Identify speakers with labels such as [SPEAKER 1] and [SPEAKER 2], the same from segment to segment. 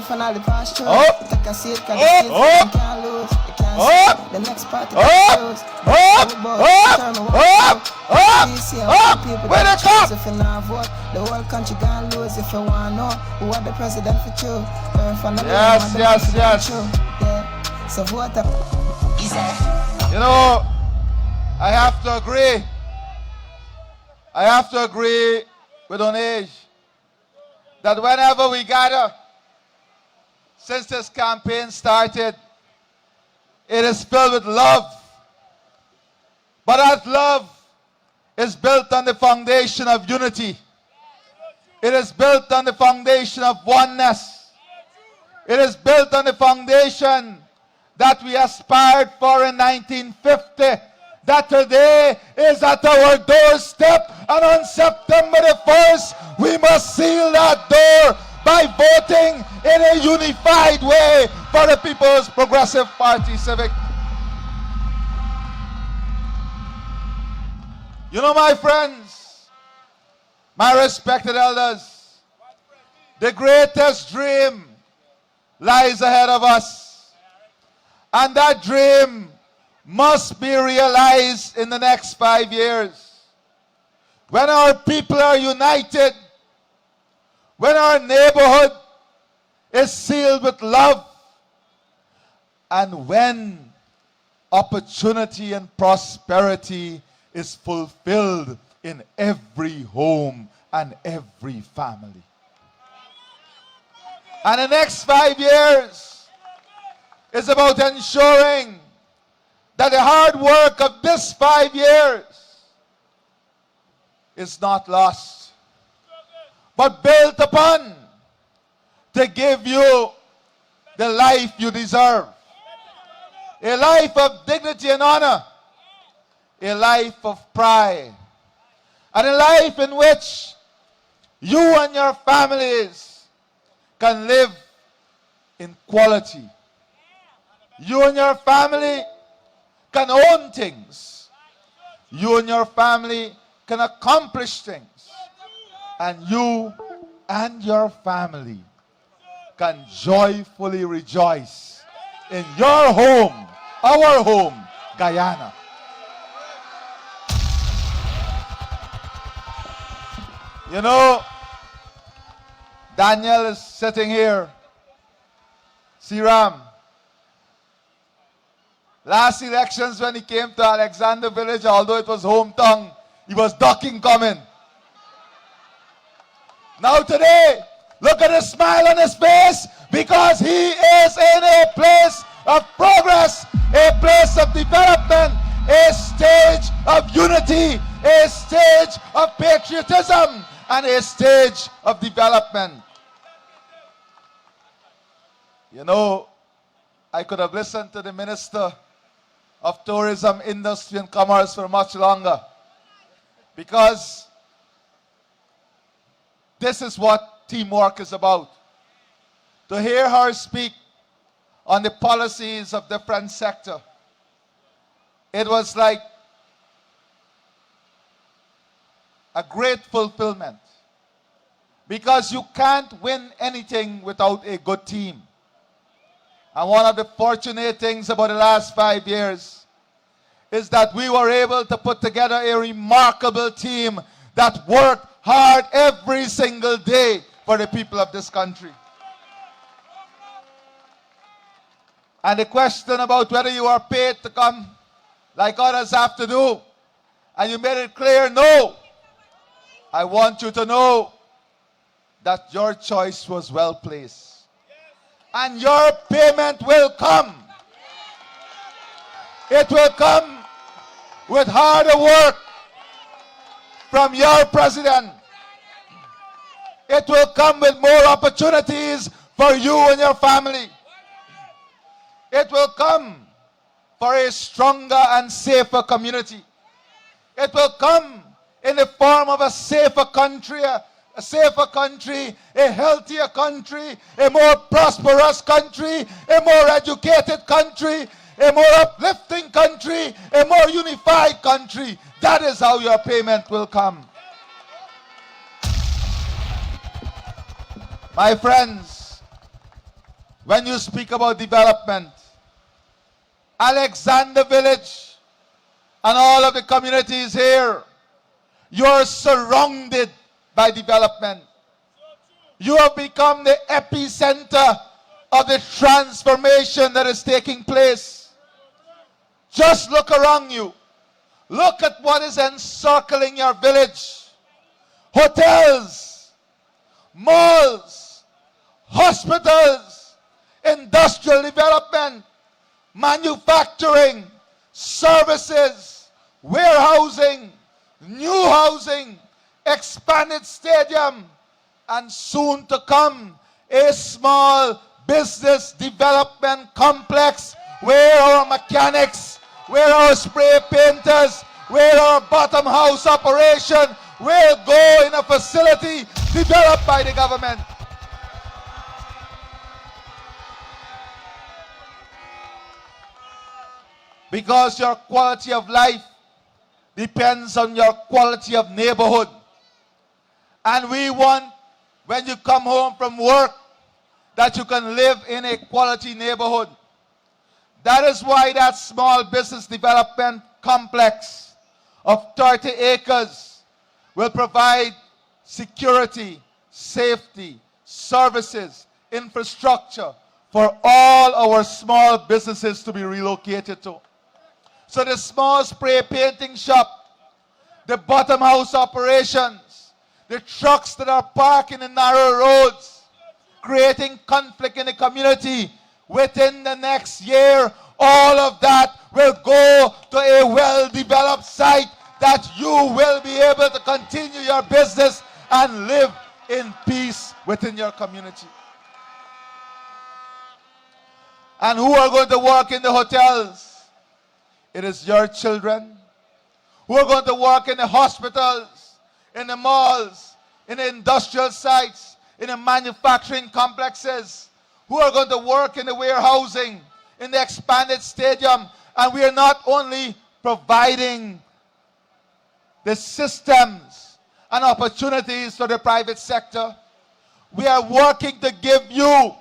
[SPEAKER 1] from all the past through.
[SPEAKER 2] Up.
[SPEAKER 1] Take a seat, cause
[SPEAKER 2] Up.
[SPEAKER 1] you
[SPEAKER 2] Up.
[SPEAKER 1] can't lose. You can't
[SPEAKER 2] Up.
[SPEAKER 1] see the next part of
[SPEAKER 2] Up.
[SPEAKER 1] the news.
[SPEAKER 2] Up. Up. Where they come?
[SPEAKER 1] If you not vote, the whole country gonna lose. If you wanna know who are the president for you, learn from the
[SPEAKER 2] Yes, yes, yes.
[SPEAKER 1] Yeah. So vote up.
[SPEAKER 2] You know, I have to agree. I have to agree with Onage that whenever we gather, since this campaign started, it is filled with love. But that love is built on the foundation of unity. It is built on the foundation of oneness. It is built on the foundation that we aspired for in 1950, that today is at our doorstep, and on September the 1st, we must seal that door by voting in a unified way for the People's Progressive Party Civic. You know, my friends, my respected elders, the greatest dream lies ahead of us. And that dream must be realized in the next 5 years. When our people are united, when our neighborhood is sealed with love, and when opportunity and prosperity is fulfilled in every home and every family. And the next 5 years is about ensuring that the hard work of this 5 years is not lost, but built upon to give you the life you deserve. A life of dignity and honor, a life of pride, and a life in which you and your families can live in quality. You and your family can own things. You and your family can accomplish things. And you and your family can joyfully rejoice in your home, our home, Guyana. You know, Daniel is sitting here. Siram. Last elections when he came to Alexander Village, although it was hometown, he was ducking coming. Now today, look at the smile on his face, because he is in a place of progress, a place of development, a stage of unity, a stage of patriotism, and a stage of development. You know, I could have listened to the Minister of Tourism, Industry and Commerce for much longer, because this is what teamwork is about. To hear her speak on the policies of different sectors, it was like a great fulfillment, because you can't win anything without a good team. And one of the fortunate things about the last 5 years is that we were able to put together a remarkable team that worked hard every single day for the people of this country. And the question about whether you are paid to come like others have to do, and you made it clear, no. I want you to know that your choice was well placed. And your payment will come. It will come with harder work from your president. It will come with more opportunities for you and your family. It will come for a stronger and safer community. It will come in the form of a safer country, a healthier country, a more prosperous country, a more educated country, a more uplifting country, a more unified country. That is how your payment will come. My friends, when you speak about development. Alexander Village and all of the communities here, you're surrounded by development. You have become the epicenter of the transformation that is taking place. Just look around you. Look at what is encircling your village. Hotels, malls, hospitals, industrial development, manufacturing, services, warehousing, new housing, expanded stadium, and soon to come, a small business development complex where our mechanics, where our spray painters, where our bottom house operation will go in a facility developed by the government. Because your quality of life depends on your quality of neighborhood. And we want, when you come home from work, that you can live in a quality neighborhood. That is why that small business development complex of 30 acres will provide security, safety, services, infrastructure for all our small businesses to be relocated to. So the small spray painting shop, the bottom house operations, the trucks that are parked in the narrow roads, creating conflict in the community, within the next year, all of that will go to a well-developed site that you will be able to continue your business and live in peace within your community. And who are going to work in the hotels? It is your children. Who are going to work in the hospitals, in the malls, in the industrial sites, in the manufacturing complexes? Who are going to work in the warehousing, in the expanded stadium? And we are not only providing the systems and opportunities for the private sector, we are working to give you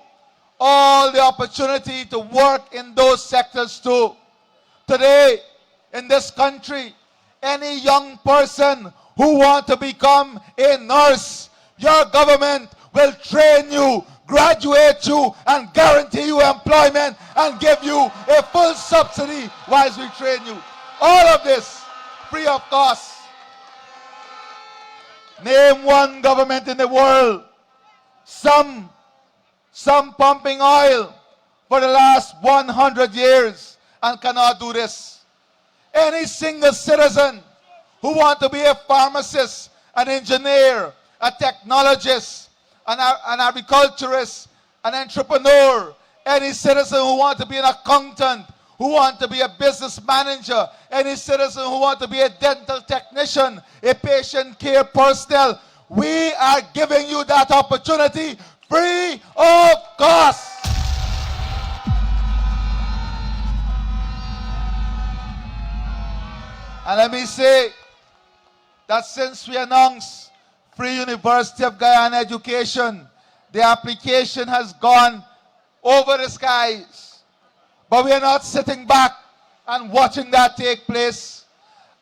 [SPEAKER 2] all the opportunity to work in those sectors too. Today, in this country, any young person who wants to become a nurse, your government will train you, graduate you, and guarantee you employment and give you a full subsidy whilst we train you. All of this free of cost. Name one government in the world, some pumping oil for the last 100 years and cannot do this. Any single citizen who wants to be a pharmacist, an engineer, a technologist, an agriculturist, an entrepreneur, any citizen who wants to be an accountant, who wants to be a business manager, any citizen who wants to be a dental technician, a patient care personnel, we are giving you that opportunity free of cost. And let me say that since we announced Free University of Guyana Education, the application has gone over the skies. But we are not sitting back and watching that take place.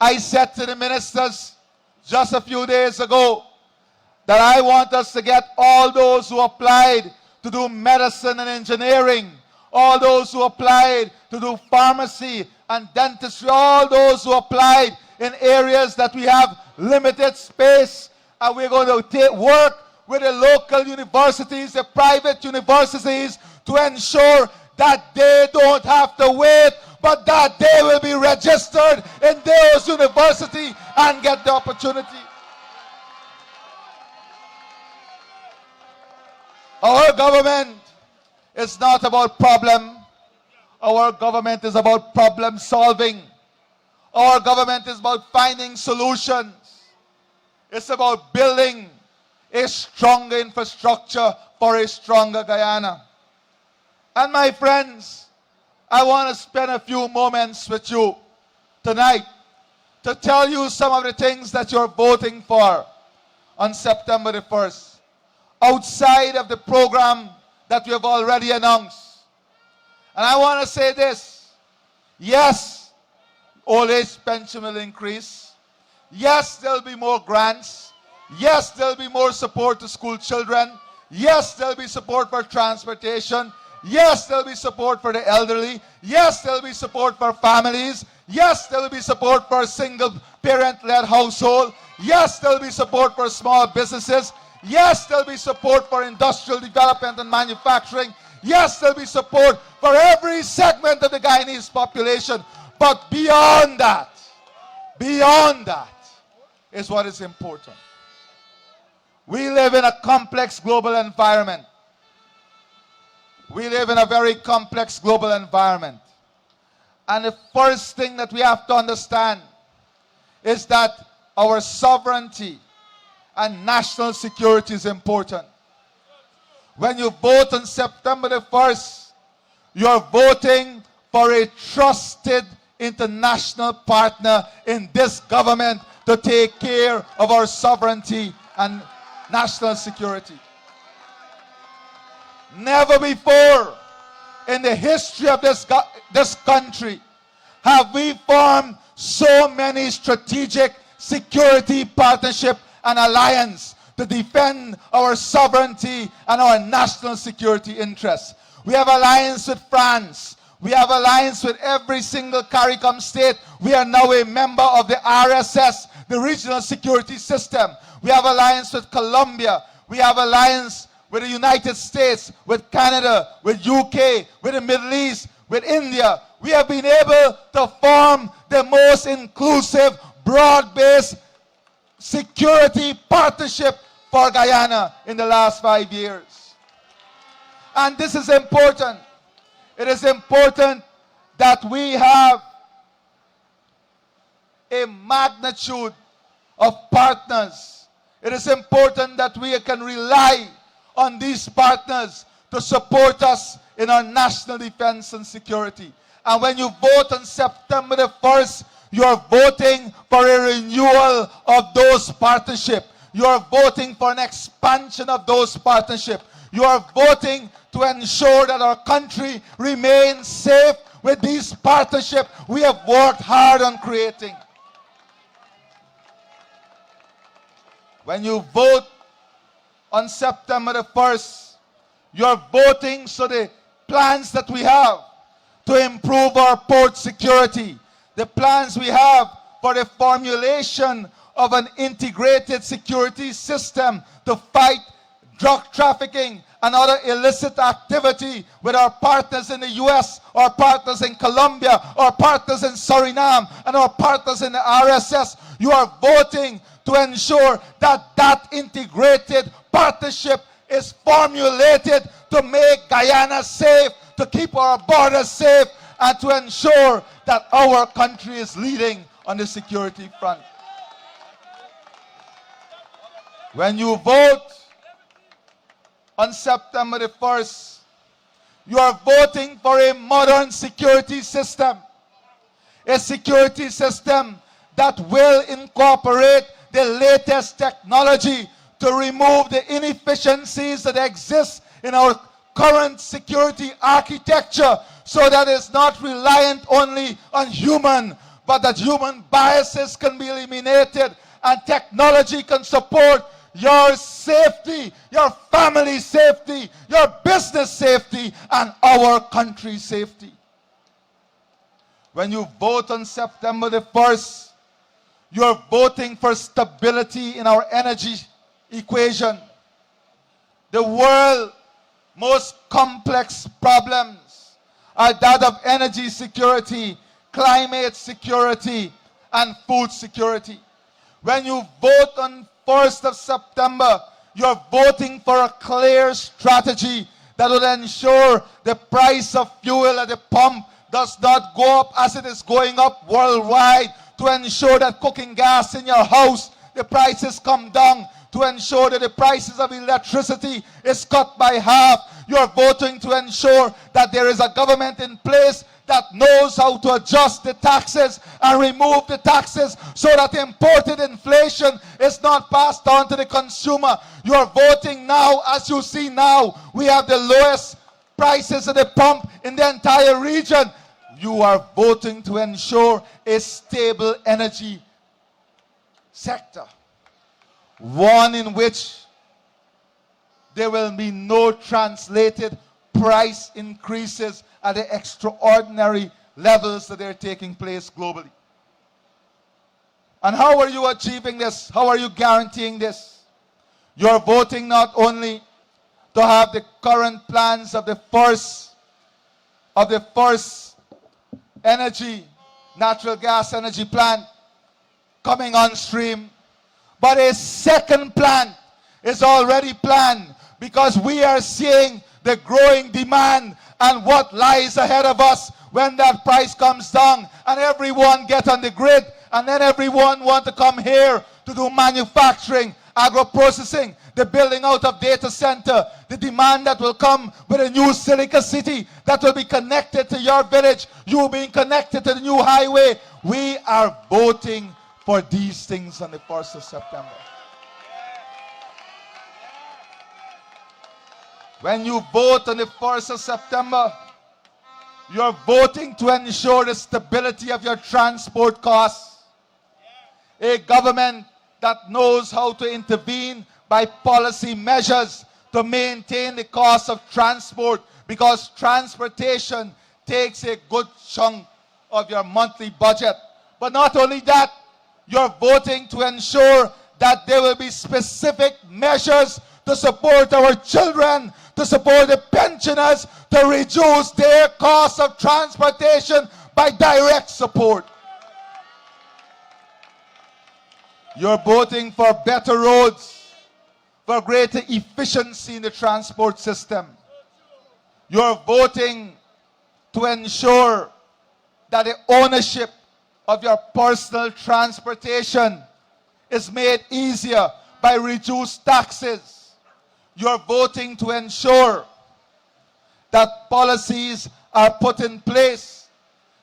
[SPEAKER 2] I said to the ministers just a few days ago that I want us to get all those who applied to do medicine and engineering, all those who applied to do pharmacy and dentistry, all those who applied in areas that we have limited space, and we're going to work with the local universities, the private universities, to ensure that they don't have to wait, but that they will be registered in those universities and get the opportunity. Our government is not about problem. Our government is about problem solving. Our government is about finding solutions. It's about building a stronger infrastructure for a stronger Guyana. And my friends, I want to spend a few moments with you tonight to tell you some of the things that you're voting for on September the 1st. Outside of the program that we have already announced. And I want to say this. Yes, old age pension will increase. Yes, there will be more grants. Yes, there will be more support to school children. Yes, there will be support for transportation. Yes, there will be support for the elderly. Yes, there will be support for families. Yes, there will be support for single parent-led household. Yes, there will be support for small businesses. Yes, there will be support for industrial development and manufacturing. Yes, there will be support for every segment of the Guyanese population. But beyond that is what is important. We live in a complex global environment. We live in a very complex global environment. And the first thing that we have to understand is that our sovereignty and national security is important. When you vote on September the 1st, you're voting for a trusted international partner in this government to take care of our sovereignty and national security. Never before in the history of this country have we formed so many strategic security partnership and alliance to defend our sovereignty and our national security interests. We have alliance with France. We have alliance with every single CARICOM state. We are now a member of the RSS, the regional security system. We have alliance with Colombia. We have alliance with the United States, with Canada, with UK, with the Middle East, with India. We have been able to form the most inclusive, broad-based security partnership for Guyana in the last 5 years. And this is important. It is important that we have a magnitude of partners. It is important that we can rely on these partners to support us in our national defense and security. And when you vote on September the 1st, you are voting for a renewal of those partnerships. You are voting for an expansion of those partnerships. You are voting to ensure that our country remains safe with these partnerships we have worked hard on creating. When you vote on September the 1st, you are voting so the plans that we have to improve our port security, the plans we have for the formulation of an integrated security system to fight drug trafficking and other illicit activity with our partners in the US, our partners in Colombia, our partners in Suriname, and our partners in the RSS. You are voting to ensure that that integrated partnership is formulated to make Guyana safe, to keep our borders safe, and to ensure that our country is leading on the security front. When you vote on September the 1st, you are voting for a modern security system. A security system that will incorporate the latest technology to remove the inefficiencies that exist in our current security architecture, so that it's not reliant only on human, but that human biases can be eliminated and technology can support your safety, your family safety, your business safety, and our country's safety. When you vote on September the 1st, you're voting for stability in our energy equation. The world's most complex problems are that of energy security, climate security, and food security. When you vote on 1st of September, you're voting for a clear strategy that will ensure the price of fuel at the pump does not go up as it is going up worldwide, to ensure that cooking gas in your house, the prices come down, to ensure that the prices of electricity is cut by half. You're voting to ensure that there is a government in place that knows how to adjust the taxes and remove the taxes so that imported inflation is not passed on to the consumer. You're voting now, as you see now, we have the lowest prices at the pump in the entire region. You are voting to ensure a stable energy sector, one in which there will be no translated price increases at the extraordinary levels that are taking place globally. And how are you achieving this? How are you guaranteeing this? You're voting not only to have the current plans of the first energy, natural gas energy plant coming on stream, but a second plant is already planned, because we are seeing the growing demand and what lies ahead of us when that price comes down and everyone get on the grid, and then everyone want to come here to do manufacturing, agro-processing, the building out of data center, the demand that will come with a new Silica City that will be connected to your village, you being connected to the new highway. We are voting for these things on the 1st of September. When you vote on the 1st of September, you're voting to ensure the stability of your transport costs. A government that knows how to intervene by policy measures to maintain the cost of transport, because transportation takes a good chunk of your monthly budget. But not only that, you're voting to ensure that there will be specific measures to support our children, to support the pensioners, to reduce their cost of transportation by direct support. You're voting for better roads, for greater efficiency in the transport system. You're voting to ensure that the ownership of your personal transportation is made easier by reduced taxes. You're voting to ensure that policies are put in place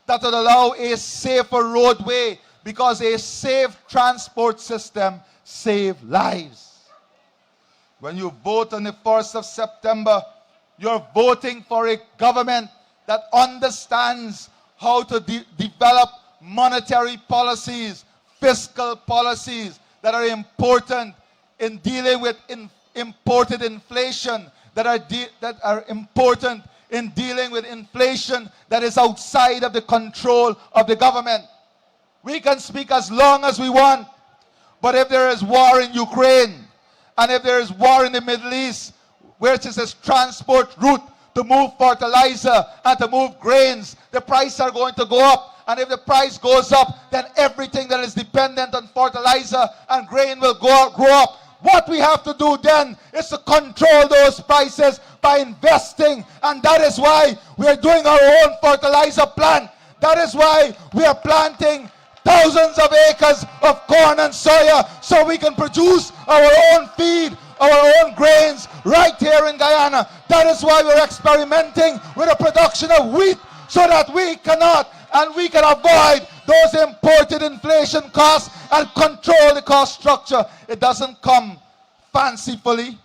[SPEAKER 2] that will allow a safer roadway, because a safe transport system saves lives. When you vote on the 1st of September, you're voting for a government that understands how to develop monetary policies, fiscal policies that are important in dealing with imported inflation, that are important in dealing with inflation that is outside of the control of the government. We can speak as long as we want, but if there is war in Ukraine, and if there is war in the Middle East, which is a transport route to move fertilizer and to move grains, the prices are going to go up. And if the price goes up, then everything that is dependent on fertilizer and grain will grow up. What we have to do then is to control those prices by investing. And that is why we are doing our own fertilizer plant. That is why we are planting thousands of acres of corn and soya, so we can produce our own feed, our own grains right here in Guyana. That is why we're experimenting with the production of wheat, so that we can avoid those imported inflation costs and control the cost structure. It doesn't come fancifully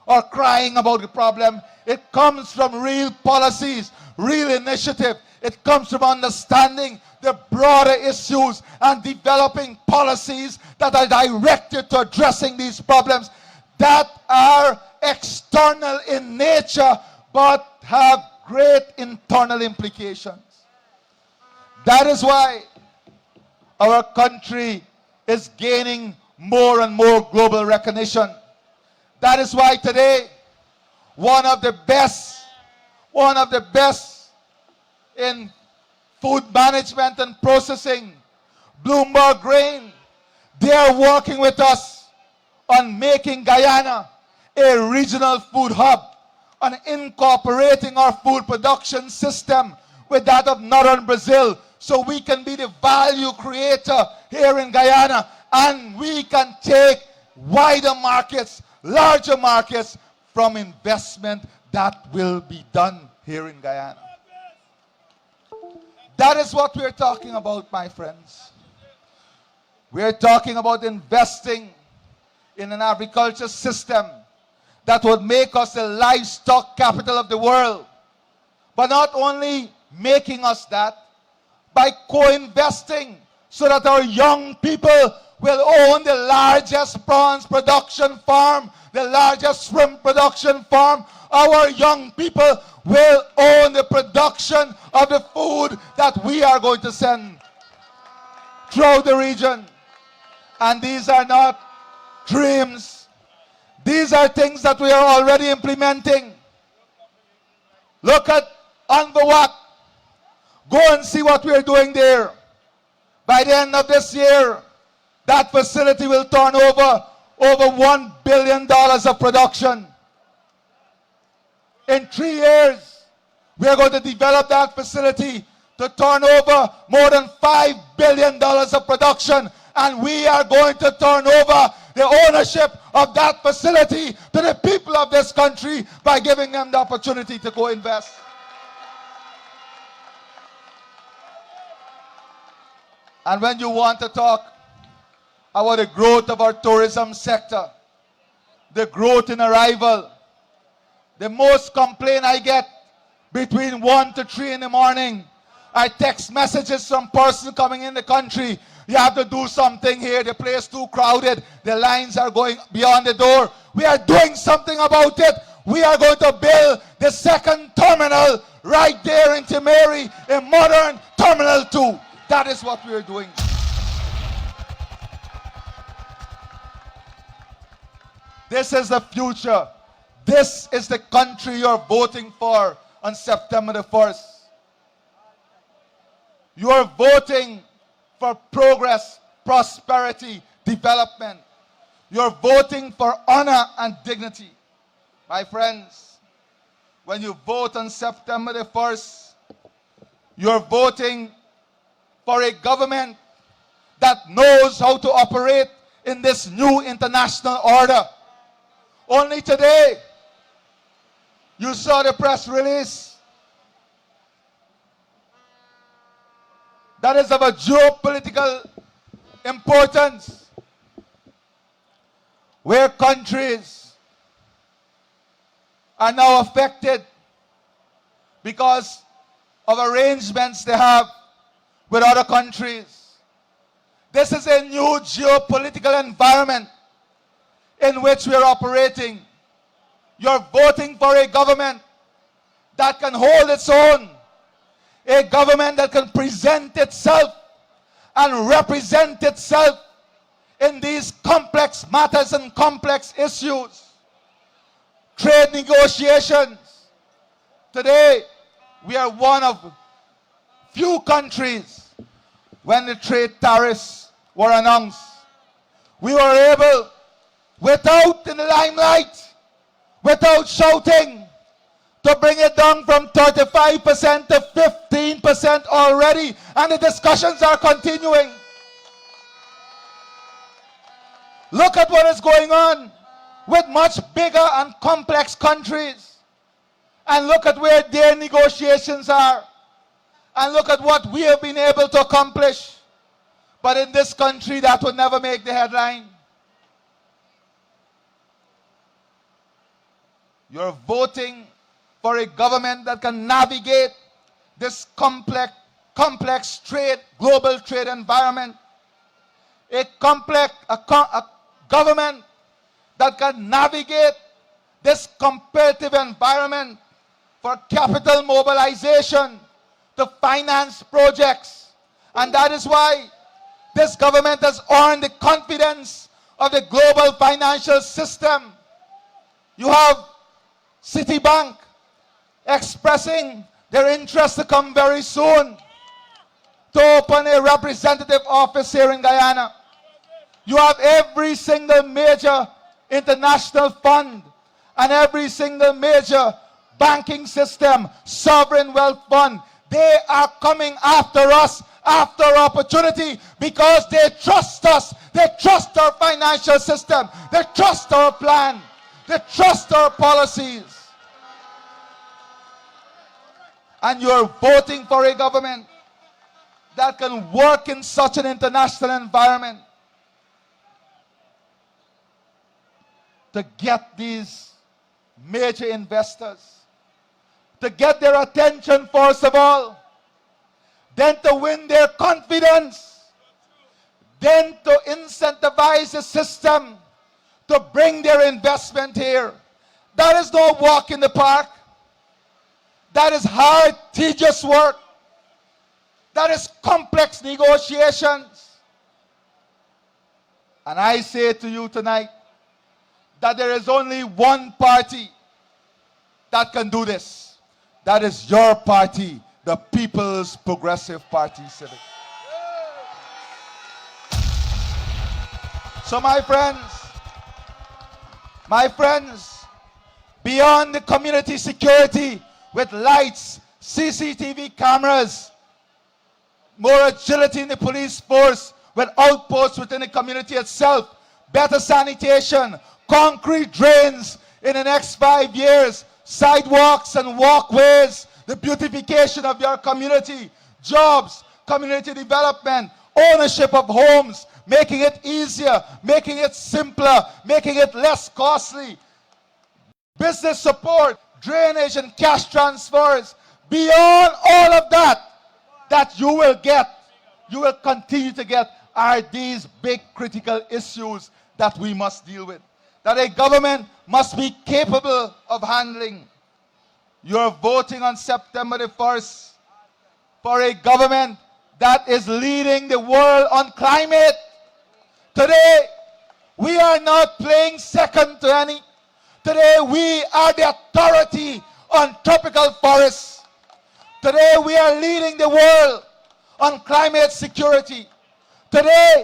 [SPEAKER 2] or crying about the problem. It comes from real policies, real initiative. It comes from understanding the broader issues and developing policies that are directed to addressing these problems that are external in nature but have great internal implications. That is why our country is gaining more and more global recognition. That is why today, one of the best in food management and processing, Bloomberg Grain, they are working with us on making Guyana a regional food hub, on incorporating our food production system with that of northern Brazil, so we can be the value creator here in Guyana, and we can take wider markets, larger markets from investment that will be done here in Guyana. That is what we're talking about, my friends. We're talking about investing in an agriculture system that would make us the livestock capital of the world. But not only making us that, by co-investing so that our young people will own the largest prawns production farm, the largest shrimp production farm. Our young people will own the production of the food that we are going to send throughout the region. And these are not dreams. These are things that we are already implementing. Look at Anvawak. Go and see what we are doing there. By the end of this year, that facility will turn over $1 billion of production. In 3 years, we are going to develop that facility to turn over more than $5 billion of production. And we are going to turn over the ownership of that facility to the people of this country by giving them the opportunity to go invest. And when you want to talk about the growth of our tourism sector, the growth in arrival, the most complaint I get between 1 to 3 in the morning are text messages from persons coming in the country. You have to do something here. The place too crowded. The lines are going beyond the door. We are doing something about it. We are going to build the second terminal right there in Timehri, a modern Terminal 2. That is what we are doing. This is the future. This is the country you're voting for on September the 1st. You are voting for progress, prosperity, development. You're voting for honor and dignity. My friends, when you vote on September the 1st, you're voting for a government that knows how to operate in this new international order. Only today, you saw the press release that is of a geopolitical importance, where countries are now affected because of arrangements they have with other countries. This is a new geopolitical environment in which we are operating. You're voting for a government that can hold its own, a government that can present itself and represent itself in these complex matters and complex issues. Trade negotiations. Today, we are one of few countries when the trade tariffs were announced. We were able, without in the limelight, without shouting, to bring it down from 35% to 15% already, and the discussions are continuing. Look at what is going on with much bigger and complex countries, and look at where their negotiations are, and look at what we have been able to accomplish. But in this country, that would never make the headline. You're voting for a government that can navigate this complex trade, global trade environment. A government that can navigate this competitive environment for capital mobilization to finance projects. And that is why this government has earned the confidence of the global financial system. You have Citibank expressing their interest to come very soon to open a representative office here in Guyana. You have every single major international fund and every single major banking system, sovereign wealth fund. They are coming after us, after opportunity, because they trust us. They trust our financial system. They trust our plan. They trust our policies. And you're voting for a government that can work in such an international environment to get these major investors, to get their attention first of all, then to win their confidence, then to incentivize the system to bring their investment here. That is no walk in the park. That is hard, tedious work. That is complex negotiations. And I say to you tonight that there is only one party that can do this. That is your party, the People's Progressive Party Civic. So my friends, beyond the community security with lights, CCTV cameras, more agility in the police force with outposts within the community itself, better sanitation, concrete drains in the next 5 years, sidewalks and walkways, the beautification of your community, jobs, community development, ownership of homes, making it easier, making it simpler, making it less costly, business support, drainage and cash transfers. Beyond all of that, that you will continue to get, are these big critical issues that we must deal with, that a government must be capable of handling. You're voting on September the 1st for a government that is leading the world on climate. Today, we are not playing second to any. Today, we are the authority on tropical forests. Today, we are leading the world on climate security. Today,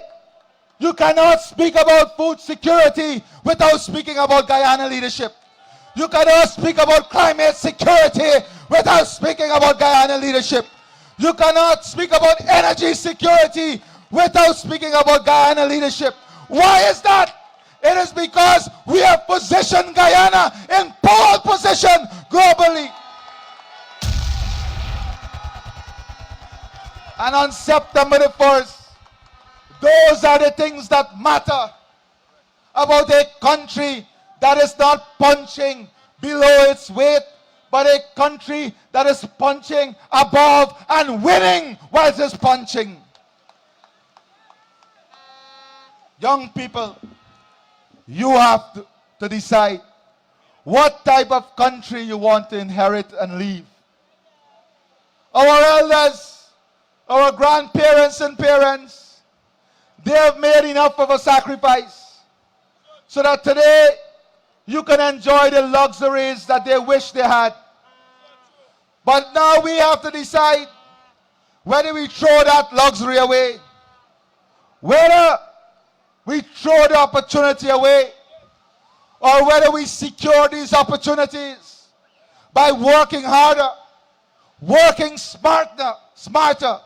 [SPEAKER 2] you cannot speak about food security without speaking about Guyana leadership. You cannot speak about climate security without speaking about Guyana leadership. You cannot speak about energy security without speaking about Guyana leadership. Why is that? It is because we have positioned Guyana in pole position globally. And on September the 1st, those are the things that matter about a country that is not punching below its weight, but a country that is punching above and winning whilst it's punching. Young people, you have to decide what type of country you want to inherit and leave. Our elders, our grandparents and parents, they have made enough of a sacrifice so that today you can enjoy the luxuries that they wish they had. But now we have to decide whether we throw that luxury away, whether we throw the opportunity away, or whether we secure these opportunities by working harder, working smarter,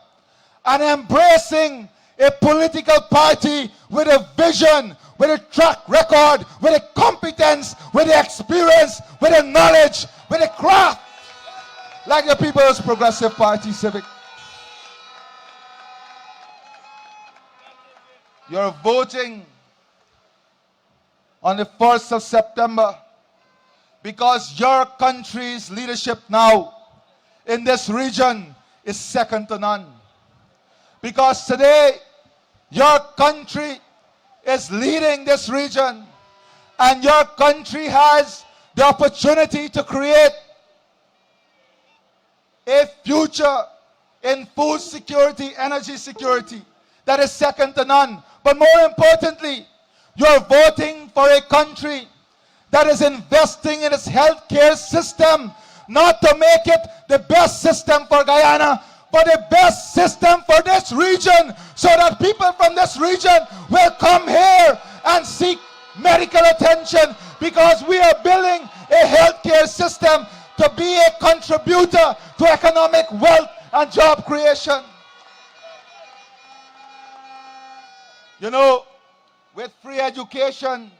[SPEAKER 2] and embracing a political party with a vision, with a track record, with a competence, with the experience, with the knowledge, with the craft, like the People's Progressive Party Civic. You're voting on the 1st of September because your country's leadership now in this region is second to none. Because today, your country is leading this region, and your country has the opportunity to create a future in food security, energy security that is second to none. But more importantly, you're voting for a country that is investing in its healthcare system, not to make it the best system for Guyana, but the best system for this region, so that people from this region will come here and seek medical attention, because we are building a healthcare system to be a contributor to economic wealth and job creation. You know, with free education,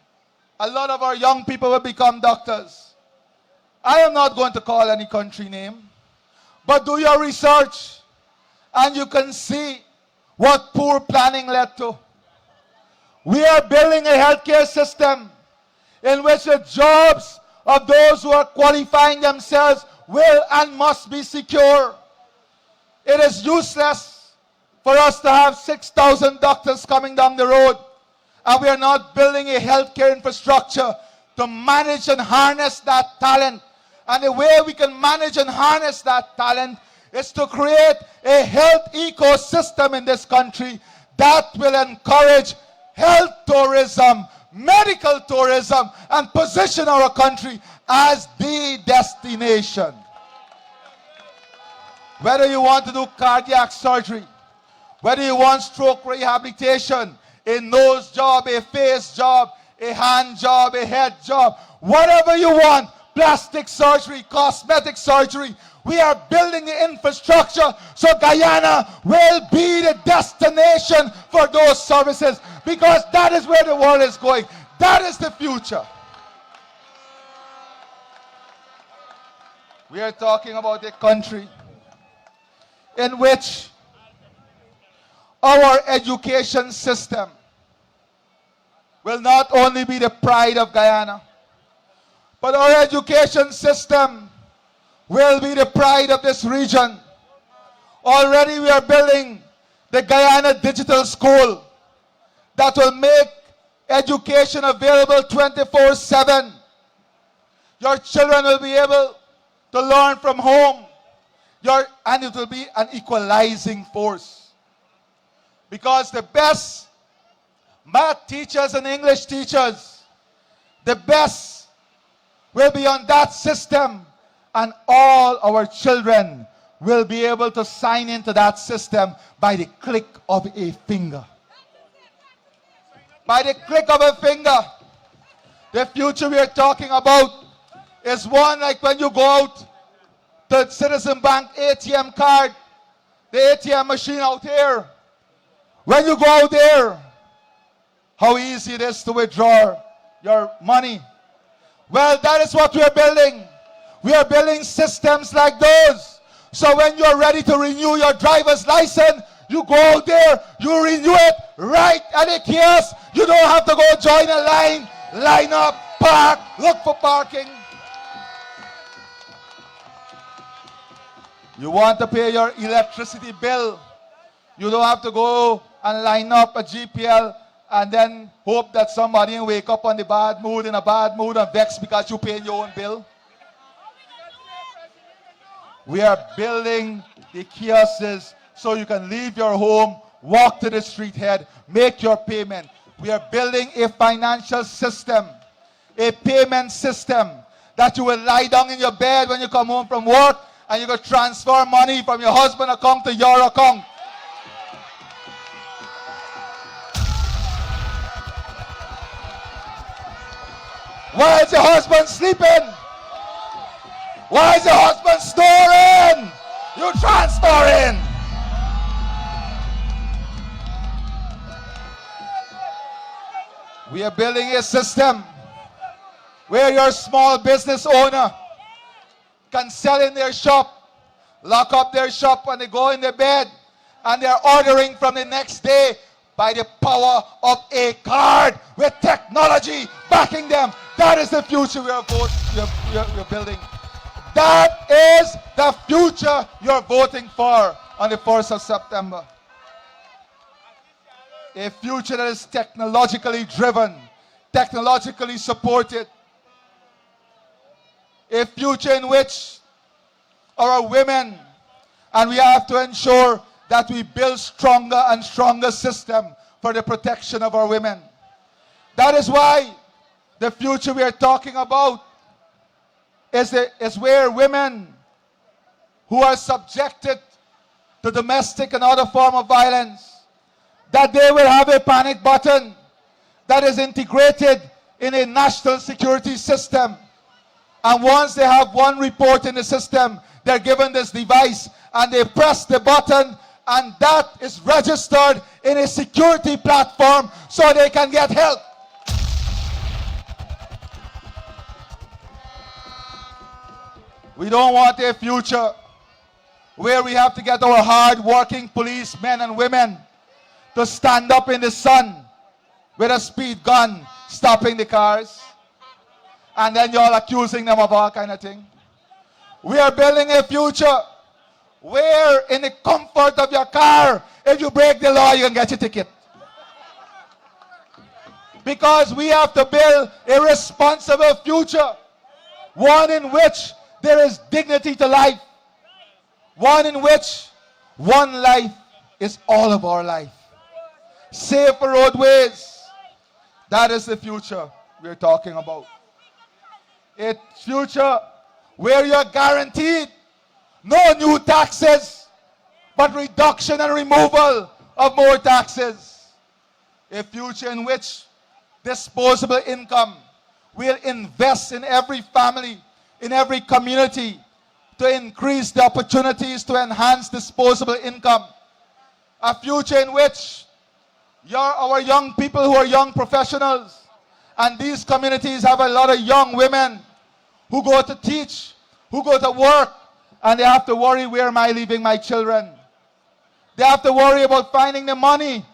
[SPEAKER 2] a lot of our young people will become doctors. I am not going to call any country name, but do your research And you can see what poor planning led to. We are building a healthcare system in which the jobs of those who are qualifying themselves will and must be secure. It is useless for us to have 6,000 doctors coming down the road, and we are not building a healthcare infrastructure to manage and harness that talent. And the way we can manage and harness that talent is to create a health ecosystem in this country that will encourage health tourism, medical tourism, and position our country as the destination. Whether you want to do cardiac surgery, whether you want stroke rehabilitation, a nose job, a face job, a hand job, a head job, whatever you want, plastic surgery, cosmetic surgery, we are building the infrastructure so Guyana will be the destination for those services, because that is where the world is going. That is the future. We are talking about a country in which our education system will not only be the pride of Guyana, but our education system will be the pride of this region. Already we are building the Guyana Digital School that will make education available 24/7. Your children will be able to learn from home, and it will be an equalizing force. Because the best math teachers and English teachers, the best will be on that system, and all our children will be able to sign into that system by the click of a finger. By the click of a finger. The future we are talking about is one like when you go out to Citizen Bank ATM card, the ATM machine out here. When you go out there, how easy it is to withdraw your money. Well, that is what we are building. We are building systems like those. So when you're ready to renew your driver's license, you go out there, you renew it right at the kiosk. You don't have to go join a line, line up, park, look for parking. You want to pay your electricity bill, you don't have to go and line up a GPL and then hope that somebody will wake up on the bad mood, in a bad mood, and vex because you pay your own bill. We are building the kiosks so you can leave your home, walk to the street head, make your payment. We are building a financial system, a payment system that you will lie down in your bed when you come home from work and you can transfer money from your husband's account to your account. Why is your husband sleeping? Why is your husband snoring? You transferring. We are building a system where your small business owner can sell in their shop, lock up their shop when they go in their bed, and they're ordering from the next day by the power of a card with technology backing them. That is the future we are building. That is the future you're voting for on the 1st of September. A future that is technologically driven, technologically supported. A future in which our women, and we have to ensure that we build stronger and stronger system for the protection of our women. That is why the future we are talking about is where women who are subjected to domestic and other form of violence, that they will have a panic button that is integrated in a national security system. And once they have one report in the system, they're given this device and they press the button, and that is registered in a security platform so they can get help. We don't want a future where we have to get our hard-working policemen and women to stand up in the sun with a speed gun stopping the cars, and then you're accusing them of all kind of thing. We are building a future where in the comfort of your car, if you break the law, you can get your ticket. Because we have to build a responsible future, one in which there is dignity to life, one in which one life is all of our life. Safer roadways, that is the future we're talking about. A future where you're guaranteed no new taxes, but reduction and removal of more taxes. A future in which disposable income will invest in every family, in every community, to increase the opportunities to enhance disposable income. A future in which our young people who are young professionals, and these communities have a lot of young women who go to teach, who go to work, and they have to worry, where am I leaving my children? They have to worry about finding the money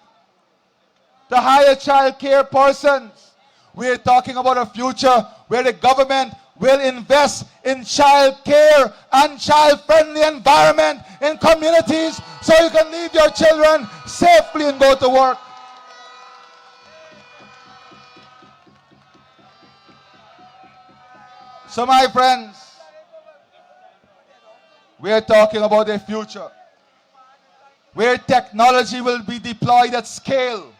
[SPEAKER 2] to hire child care persons. We're talking about a future where the government will invest in child care and child-friendly environment in communities so you can leave your children safely and go to work. So my friends, we are talking about a future where technology will be deployed at scale.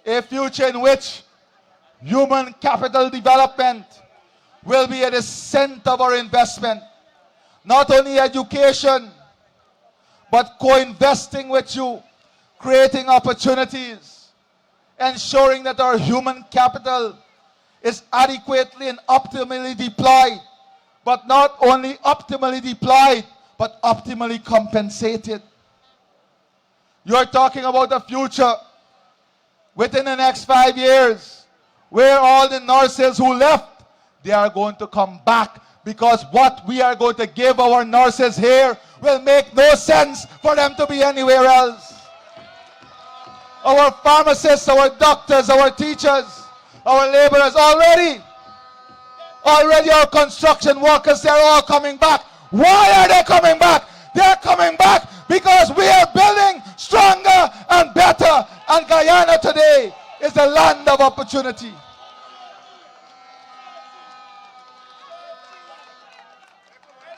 [SPEAKER 2] A future in which human capital development will be at the center of our investment. Not only education, but co-investing with you, creating opportunities, ensuring that our human capital is adequately and optimally deployed, but not only optimally deployed, but optimally compensated. You're talking about a future within the next 5 years where all the nurses who left, they are going to come back, because what we are going to give our nurses here will make no sense for them to be anywhere else. Our pharmacists, our doctors, our teachers, our laborers, already our construction workers, they're all coming back. Why are they coming back? They're coming back because we are building stronger and better, and Guyana today is the land of opportunity.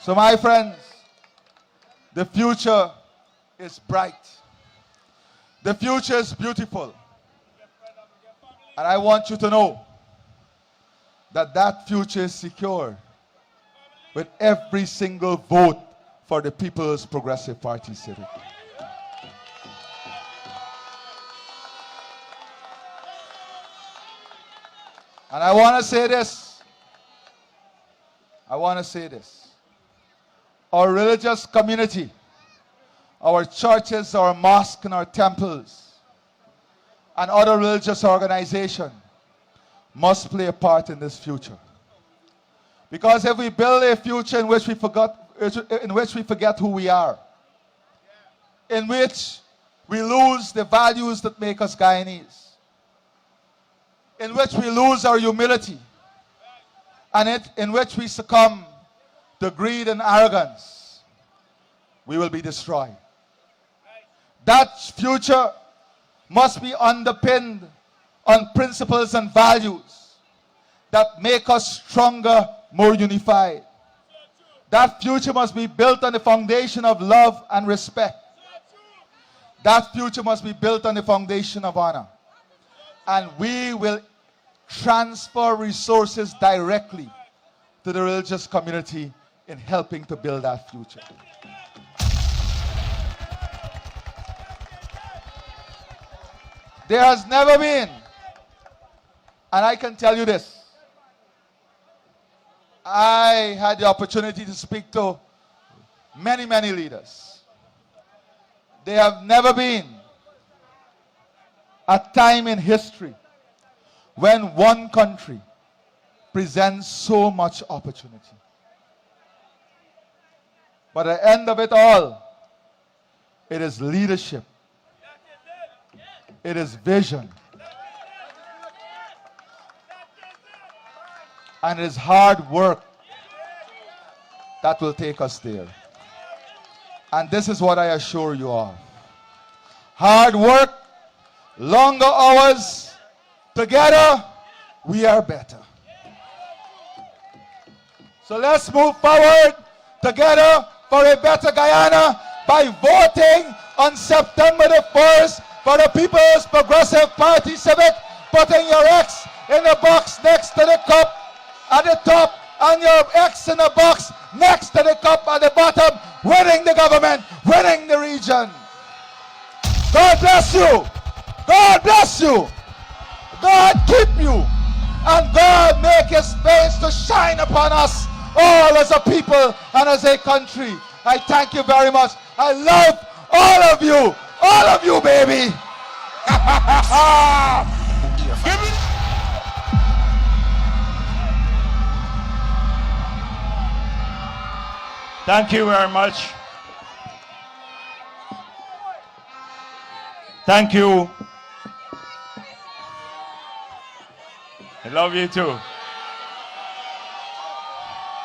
[SPEAKER 2] So my friends, the future is bright. The future is beautiful. And I want you to know that that future is secure with every single vote for the People's Progressive Party, CIVIC. And I want to say this. Our religious community, our churches, our mosques, and our temples, and other religious organizations must play a part in this future. Because if we build a future in which we forget who we are, in which we lose the values that make us Guyanese, in which we lose our humility, and in which we succumb to greed and arrogance, we will be destroyed. That future must be underpinned on principles and values that make us stronger, more unified. That future must be built on the foundation of love and respect. That future must be built on the foundation of honor. And we will transfer resources directly to the religious community in helping to build that future. There has never been, and I can tell you this, I had the opportunity to speak to many, many leaders. There have never been a time in history when one country presents so much opportunity. But at the end of it all, it is leadership. It is vision. And it is hard work that will take us there. And this is what I assure you of. Hard work, longer hours, together, we are better. So let's move forward together for a better Guyana by voting on September the 1st for the People's Progressive Party Civic, putting your X in the box next to the cup at the top and your X in the box next to the cup at the bottom, winning the government, winning the region. God bless you. God bless you. God keep you. And God make his face to shine upon us all as a people and as a country. I thank you very much. I love all of you. All of you, baby.
[SPEAKER 3] Thank you very much. Thank you. I love you too.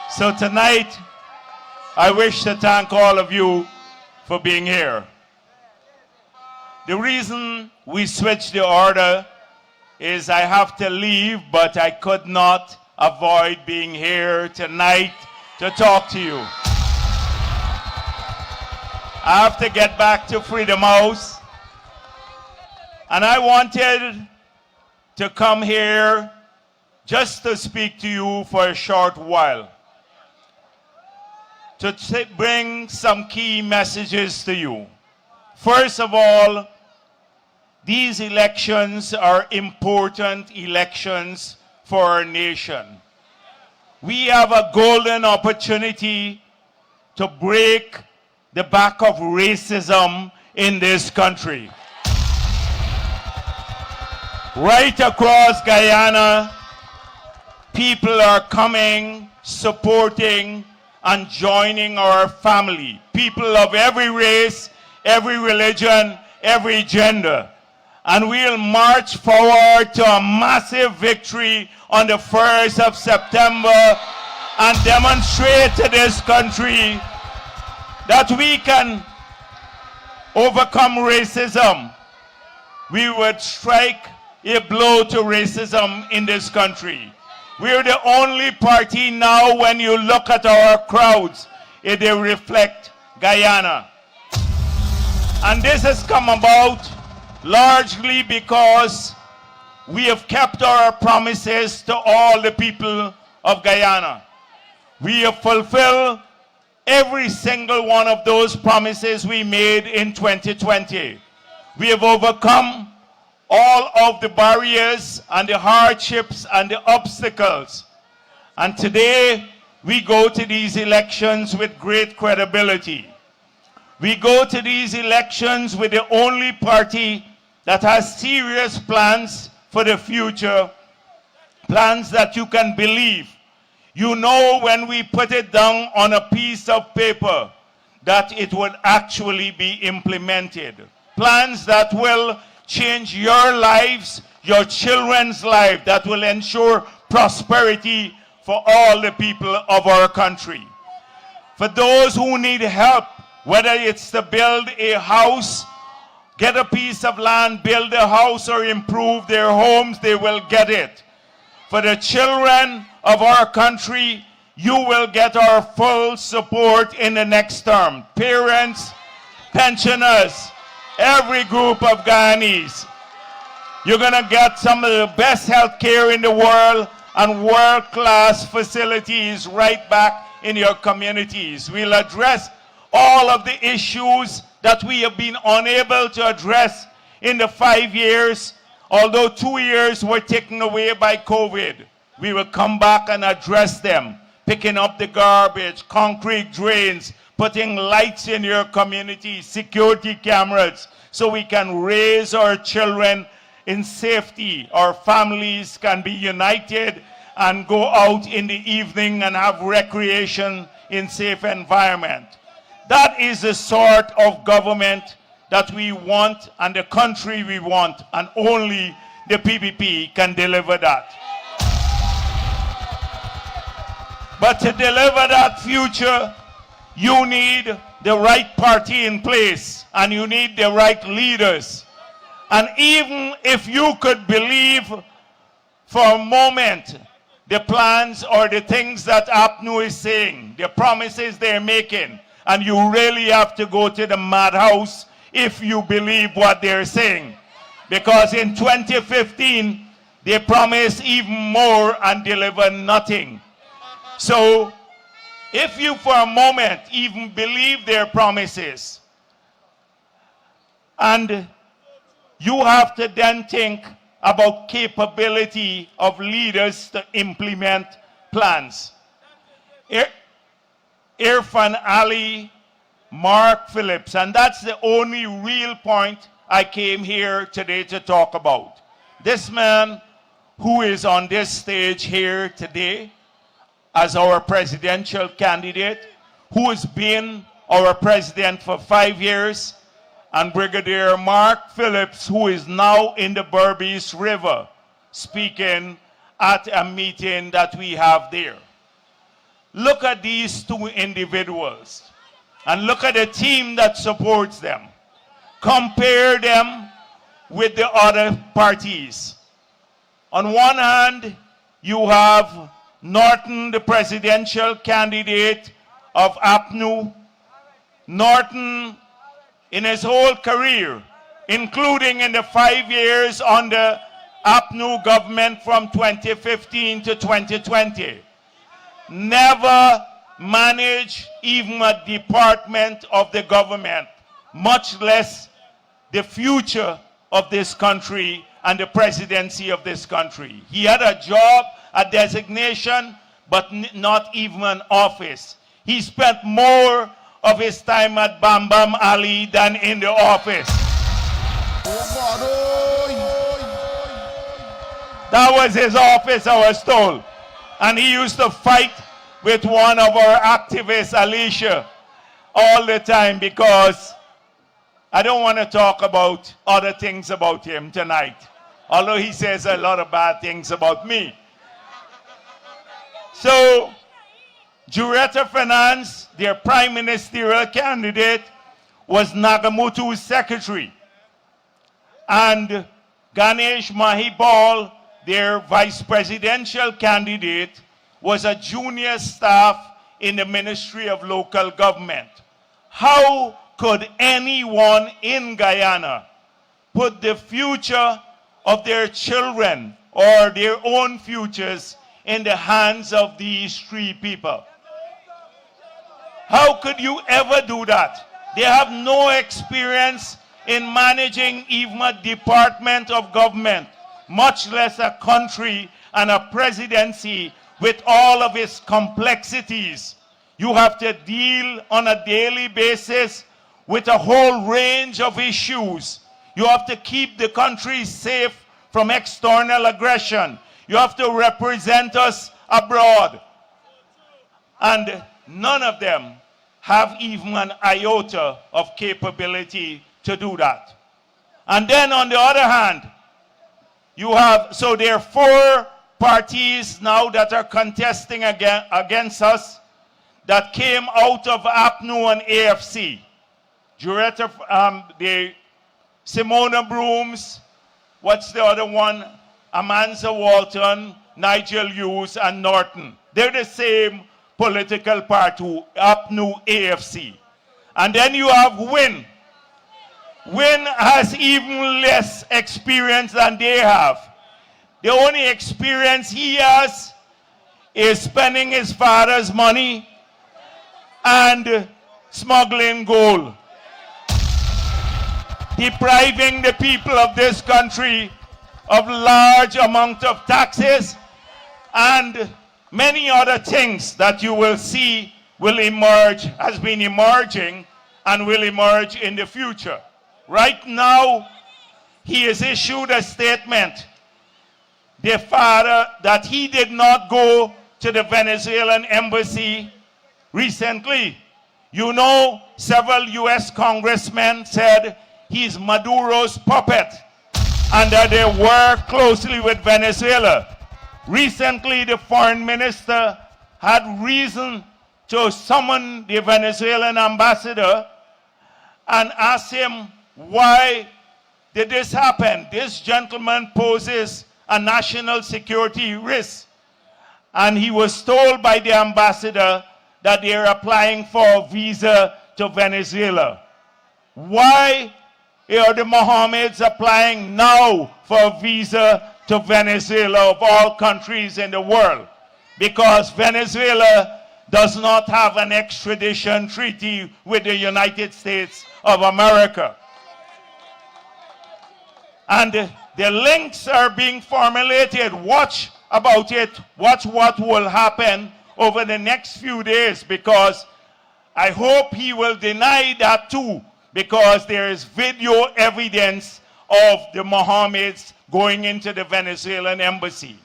[SPEAKER 3] So tonight, I wish to thank all of you for being here. The reason we switched the order is I have to leave, but I could not avoid being here tonight to talk to you. I have to get back to Freedom House, and I wanted to come here just to speak to you for a short while, to bring some key messages to you. First of all, these elections are important elections for our nation. We have a golden opportunity to break the back of racism in this country. Right across Guyana, people are coming, supporting, and joining our family. People of every race, every religion, every gender. And we'll march forward to a massive victory on the 1st of September and demonstrate to this country that we can overcome racism. We would strike a blow to racism in this country. We're the only party now, when you look at our crowds, they reflect Guyana. And this has come about largely because we have kept our promises to all the people of Guyana. We have fulfilled every single one of those promises we made in 2020. We have overcome all of the barriers and the hardships and the obstacles. And today, we go to these elections with great credibility. We go to these elections with the only party that has serious plans for the future, plans that you can believe. You know, when we put it down on a piece of paper, that it would actually be implemented. Plans that will change your lives, your children's lives, that will ensure prosperity for all the people of our country. For those who need help, whether it's to build a house, get a piece of land, build a house, or improve their homes, they will get it. For the children of our country, you will get our full support in the next term. Parents, pensioners, every group of Guyanese. You're going to get some of the best health care in the world and world-class facilities right back in your communities. We'll address all of the issues that we have been unable to address in the 5 years, although 2 years were taken away by COVID. We will come back and address them, picking up the garbage, concrete drains, putting lights in your community, security cameras, so we can raise our children in safety. Our families can be united and go out in the evening and have recreation in safe environment. That is the sort of government that we want and the country we want, and only the PPP can deliver that. But to deliver that future, you need the right party in place and you need the right leaders. And even if you could believe for a moment the plans or the things that APNU is saying, the promises they're making, and you really have to go to the madhouse if you believe what they're saying. Because in 2015, they promised even more and delivered nothing. So, if you for a moment even believe their promises, and you have to then think about capability of leaders to implement plans. Irfan Ali, Mark Phillips, and that's the only real point I came here today to talk about. This man who is on this stage here today as our presidential candidate, who has been our president for 5 years, and Brigadier Mark Phillips, who is now in the Berbice River, speaking at a meeting that we have there. Look at these two individuals, and look at the team that supports them. Compare them with the other parties. On one hand, you have Norton, the presidential candidate of APNU. Norton, in his whole career, including in the 5 years under APNU government from 2015 to 2020, never managed even a department of the government, much less the future of this country and the presidency of this country. He had a job, a designation, but not even an office. He spent more of his time at Bam Bam Ali than in the office. That was his office, I was told. And he used to fight with one of our activists, Alicia, all the time, because I don't want to talk about other things about him tonight, although he says a lot of bad things about me. So, Juretta Finance, their prime ministerial candidate, was Nagamutu's secretary. And Ganesh Mahibal, their vice presidential candidate, was a junior staff in the Ministry of Local Government. How could anyone in Guyana put the future of their children or their own futures in the hands of these three people? How could you ever do that? They have no experience in managing even a department of government, much less a country and a presidency with all of its complexities. You have to deal on a daily basis with a whole range of issues. You have to keep the country safe from external aggression. You have to represent us abroad. And none of them have even an iota of capability to do that. And then on the other hand, you have, so there are 4 parties now that are contesting against us that came out of APNU and AFC. Juretta, the Simona Brooms, what's the other one? Amanza Walton, Nigel Hughes, and Norton. They're the same political party, APNU, AFC. And then you have Win. Win has even less experience than they have. The only experience he has is spending his father's money and smuggling gold, depriving the people of this country of large amount of taxes and many other things that you will see will emerge, has been emerging and will emerge in the future. Right now, he has issued a statement, the father, that he did not go to the Venezuelan embassy recently. You know, several U.S. congressmen said he's Maduro's puppet and that they work closely with Venezuela. Recently, the foreign minister had reason to summon the Venezuelan ambassador and ask him, why did this happen? This gentleman poses a national security risk. And he was told by the ambassador that they're applying for a visa to Venezuela. Why are the Mohammeds applying now for a visa to Venezuela, of all countries in the world? Because Venezuela does not have an extradition treaty with the United States of America. And the links are being formulated. Watch about it. Watch what will happen over the next few days, because I hope he will deny that too, because there is video evidence of the Mohammeds going into the Venezuelan embassy.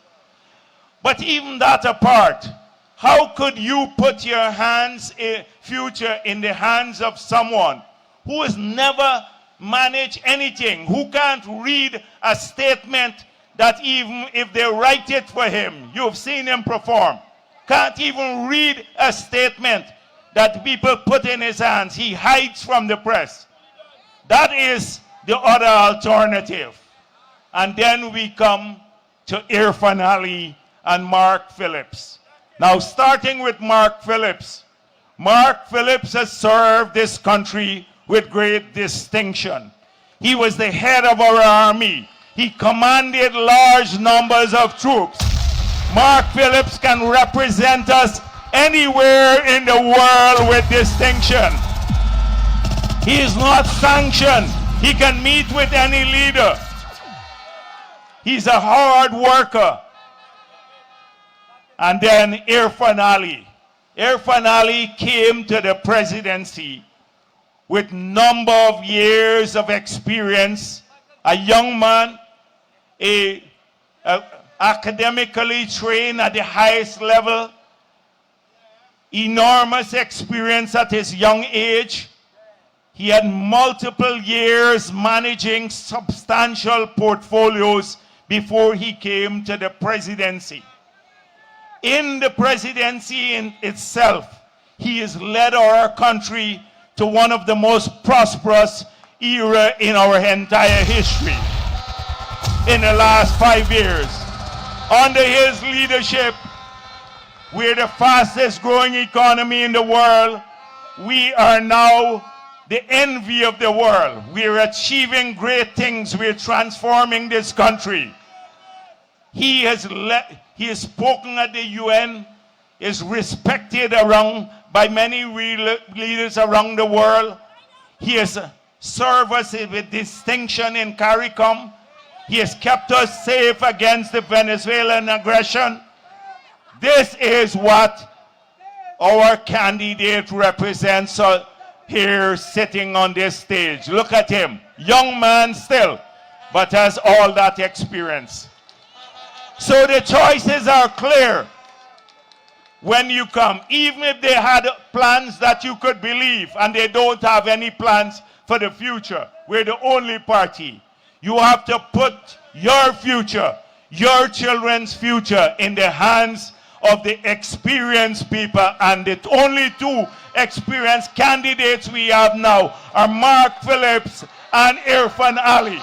[SPEAKER 3] But even that apart, how could you put your future in the hands of someone who has never managed anything, who can't read a statement that even if they write it for him, you've seen him perform, can't even read a statement that people put in his hands. He hides from the press. That is the other alternative. And then we come to Irfan Ali and Mark Phillips. Now, starting with Mark Phillips. Mark Phillips has served this country with great distinction. He was the head of our army. He commanded large numbers of troops. Mark Phillips can represent us anywhere in the world with distinction. He is not sanctioned. He can meet with any leader. He's a hard worker. And then Irfan Ali. Irfan Ali came to the presidency with number of years of experience, a young man, academically trained at the highest level, enormous experience at his young age. He had multiple years managing substantial portfolios before he came to the presidency. In the presidency in itself, he has led our country to one of the most prosperous era in our entire history in the last 5 years. Under his leadership, we're the fastest growing economy in the world. We are now the envy of the world. We're achieving great things. We're transforming this country. He has spoken at the UN, is respected by many leaders around the world. He has served us with distinction in CARICOM. He has kept us safe against the Venezuelan aggression. This is what our candidate represents here sitting on this stage. Look at him, young man still, but has all that experience. So the choices are clear when you come. Even if they had plans that you could believe and they don't have any plans for the future, we're the only party. You have to put your future, your children's future in the hands of the experienced people, and the only two experienced candidates we have now are Mark Phillips and Irfan Ali.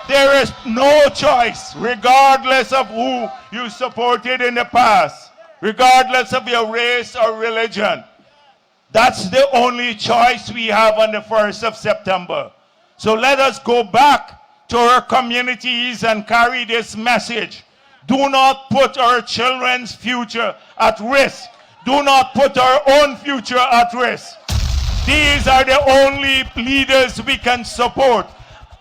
[SPEAKER 3] There is no choice, regardless of who you supported in the past, regardless of your race or religion. That's the only choice we have on the 1st of September. So let us go back to our communities and carry this message. Do not put our children's future at risk. Do not put our own future at risk. These are the only leaders we can support.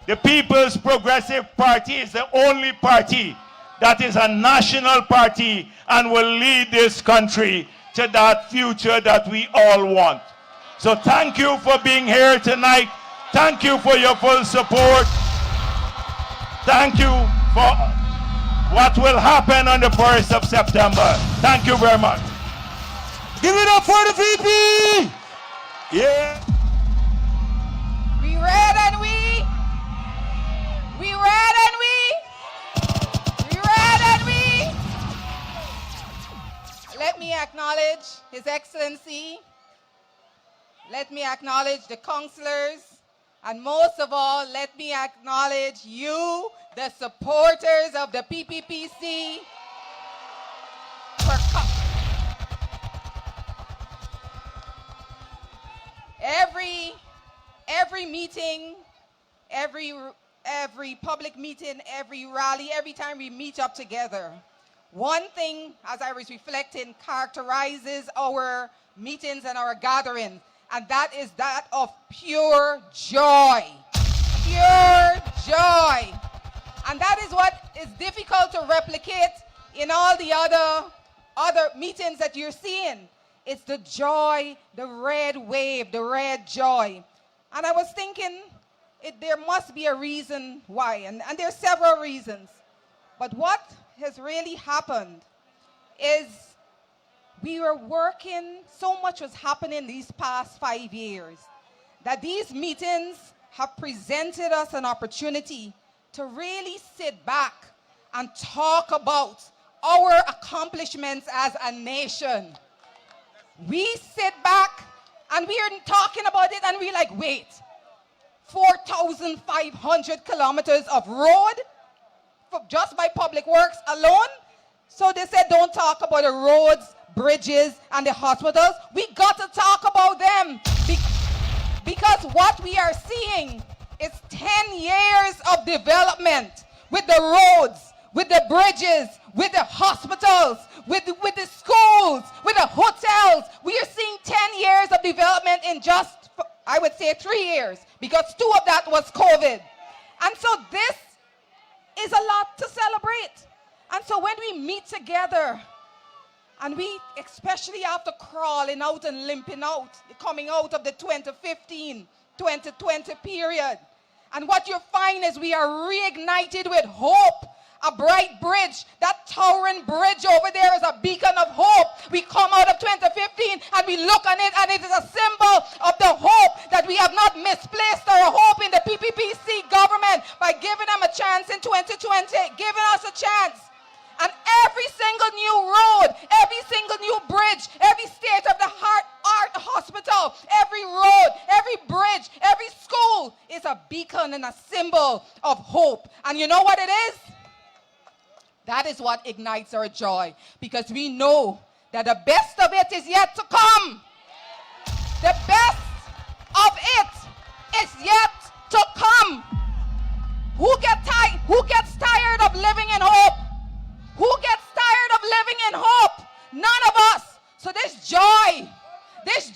[SPEAKER 3] The People's Progressive Party is the only party that is a national party and will lead this country to that future that we all want. So thank you for being here tonight. Thank you for your full support. Thank you for what will happen on the 1st of September. Thank you very much.
[SPEAKER 4] Give it up for the VP! Yeah!
[SPEAKER 5] We red and we red and we red and we. Let me acknowledge His Excellency. Let me acknowledge the councillors. And most of all, let me acknowledge you, the supporters of the PPPC. Every meeting, every public meeting, every rally, every time we meet up together, one thing, as I was reflecting, characterizes our meetings and our gatherings, and that is that of pure joy. Pure joy. And that is what is difficult to replicate in all the other meetings that you're seeing. It's the joy, the red wave, the red joy. And I was thinking, there must be a reason why, and there's several reasons. But what has really happened is we were working, so much was happening these past 5 years, that these meetings have presented us an opportunity to really sit back and talk about our accomplishments as a nation. We sit back and we are talking about it and we're like, wait, 4,500 kilometers of road just by public works alone? So they said don't talk about the roads, bridges, and the hospitals. We got to talk about them because what we are seeing is 10 years of development with the roads, with the bridges, with the hospitals, with the schools, with the hotels. We are seeing 10 years of development in just, I would say, 3 years, because 2 of that was COVID. And so this is a lot to celebrate. And so when we meet together, and we, especially after crawling out and limping out, coming out of the 2015, 2020 period, and what you find is we are reignited with hope. A bright bridge, that towering bridge over there is a beacon of hope. We come out of 2015 and we look on it and it is a symbol of the hope that we have not misplaced our hope in the PPPC government by giving them a chance in 2020, giving us a chance. And every single new road, every single new bridge, every state-of-the-art hospital, every road, every bridge, every school is a beacon and a symbol of hope. And you know what it is? That is what ignites our joy, because we know that the best of it is yet to come. The best of it is yet to come. Who gets tired of living in hope? Who gets tired of living in hope? None of us. So this joy is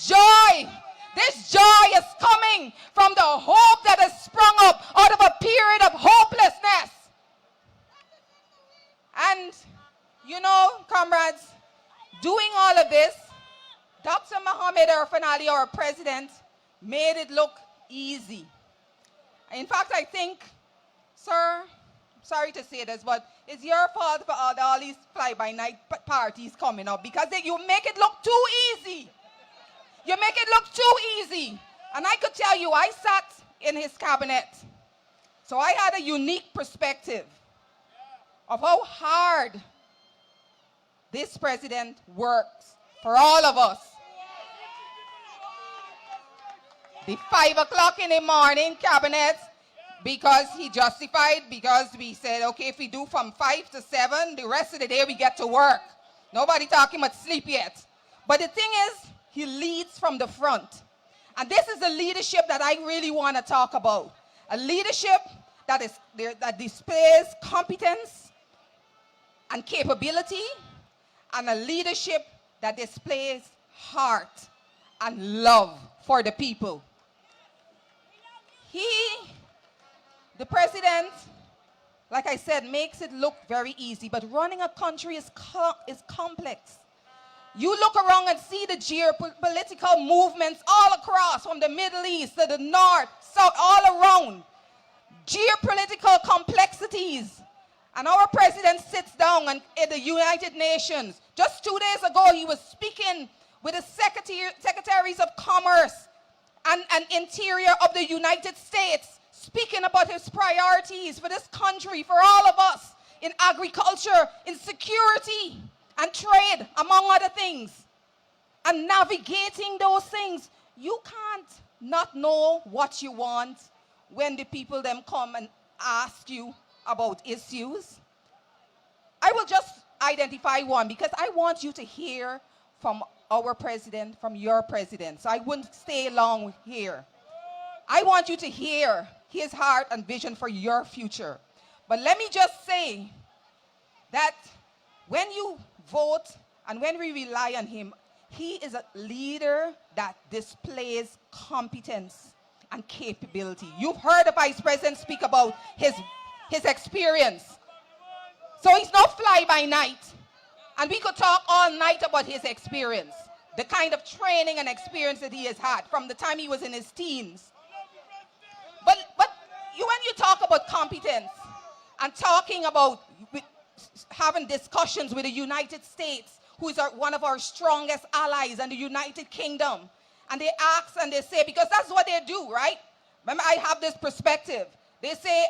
[SPEAKER 5] coming from the hope that has sprung up out of a period of hopelessness. And, you know, comrades, doing all of this, Dr. Mohamed Irfaan Ali, our president, made it look easy. In fact, I think, sir, sorry to say this, but it's your fault for all these fly-by-night parties coming up, because you make it look too easy. You make it look too easy. And I could tell you, I sat in his cabinet, so I had a unique perspective of how hard this president works for all of us. The 5 o'clock in the morning cabinet, because he justified, because we said, okay, if we do from 5 to 7, the rest of the day we get to work. Nobody talking about sleep yet. But the thing is, he leads from the front. And this is the leadership that I really want to talk about. A leadership that displays competence and capability, and a leadership that displays heart and love for the people. The president, like I said, makes it look very easy, but running a country is complex. You look around and see the geopolitical movements all across, from the Middle East to the North, South, all around. Geopolitical complexities. And our president sits down in the United Nations. Just 2 days ago, he was speaking with the secretaries of Commerce and Interior of the United States, speaking about his priorities for this country, for all of us, in agriculture, in security, and trade, among other things. And navigating those things, you can't not know what you want when the people them come and ask you about issues. I will just identify one because I want you to hear from our president, from your president. So I wouldn't stay long here. I want you to hear his heart and vision for your future. But let me just say that when you vote and when we rely on him, he is a leader that displays competence and capability. You've heard the Vice President speak about his experience. So he's not fly by night. And we could talk all night about his experience, the kind of training and experience that he has had from the time he was in his teens. But when you talk about competence and talking about having discussions with the United States, who is one of our strongest allies, and the United Kingdom, and they ask and they say, because that's what they do, right? Remember, I have this perspective. They say,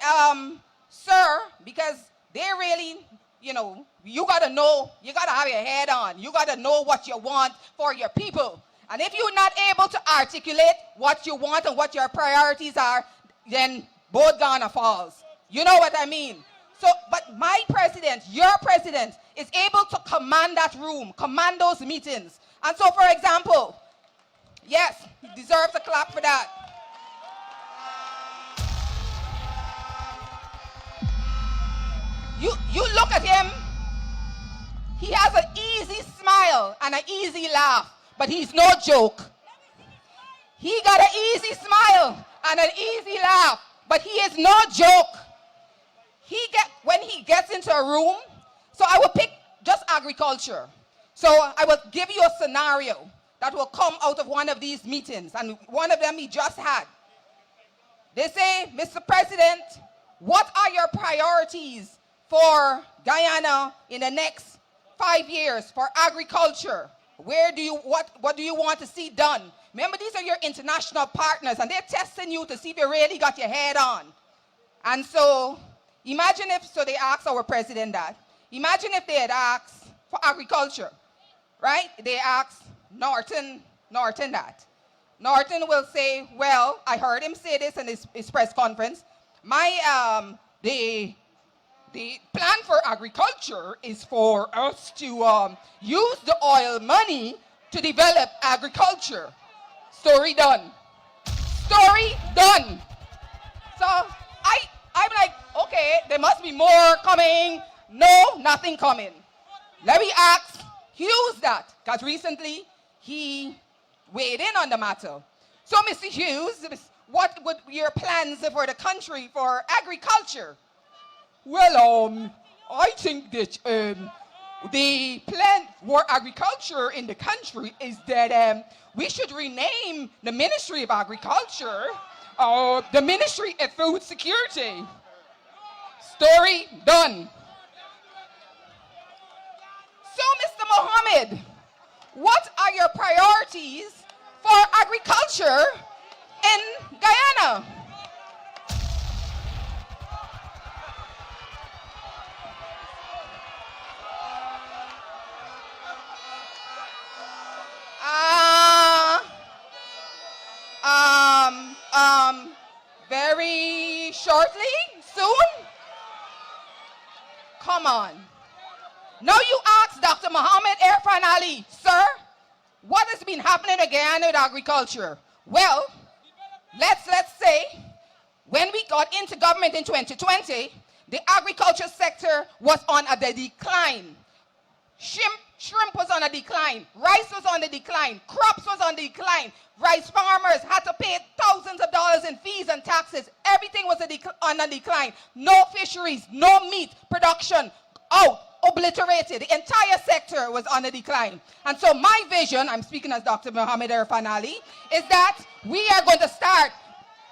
[SPEAKER 5] sir, because they really, you got to know, you got to have your head on. You got to know what you want for your people. And if you're not able to articulate what you want and what your priorities are, then both Ghana falls. You know what I mean? So, but my president, your president, is able to command that room, command those meetings. And so, for example, yes, he deserves a clap for that. You look at him, he has an easy smile and an easy laugh, but he's no joke. He got an easy smile and an easy laugh, but he is no joke. When he gets into a room, so I will pick just agriculture. So I will give you a scenario that will come out of one of these meetings, and one of them he just had. They say, Mr. President, what are your priorities for Guyana in the next 5 years for agriculture? What do you want to see done? Remember, these are your international partners, and they're testing you to see if you really got your head on. And so, imagine if, so they asked our president that. Imagine if they had asked for agriculture, right? They asked Norton that. Norton will say, well, I heard him say this in his press conference. The plan for agriculture is for us to use the oil money to develop agriculture. Story done. Story done. So I'm like, okay, there must be more coming. No, nothing coming. Let me ask Hughes that, because recently he weighed in on the matter. So, Mr. Hughes, what would your plans for the country for agriculture? Well, I think that the plan for agriculture in the country is that we should rename the Ministry of Agriculture the Ministry of Food Security. Story done. So, Mr. Mohammed, what are your priorities for agriculture in Guyana? Very shortly, soon? Come on. Now you ask Dr. Mohammed Irfan Ali, sir, what has been happening again with agriculture? Well, let's say, when we got into government in 2020, the agriculture sector was on a decline. Shrimp was on a decline. Rice was on the decline. Crops was on the decline. Rice farmers had to pay thousands of dollars in fees and taxes. Everything was on a decline. No fisheries, no meat production, out, obliterated. The entire sector was on a decline. And so my vision, I'm speaking as Dr. Mohammed Irfan Ali, is that we are going to start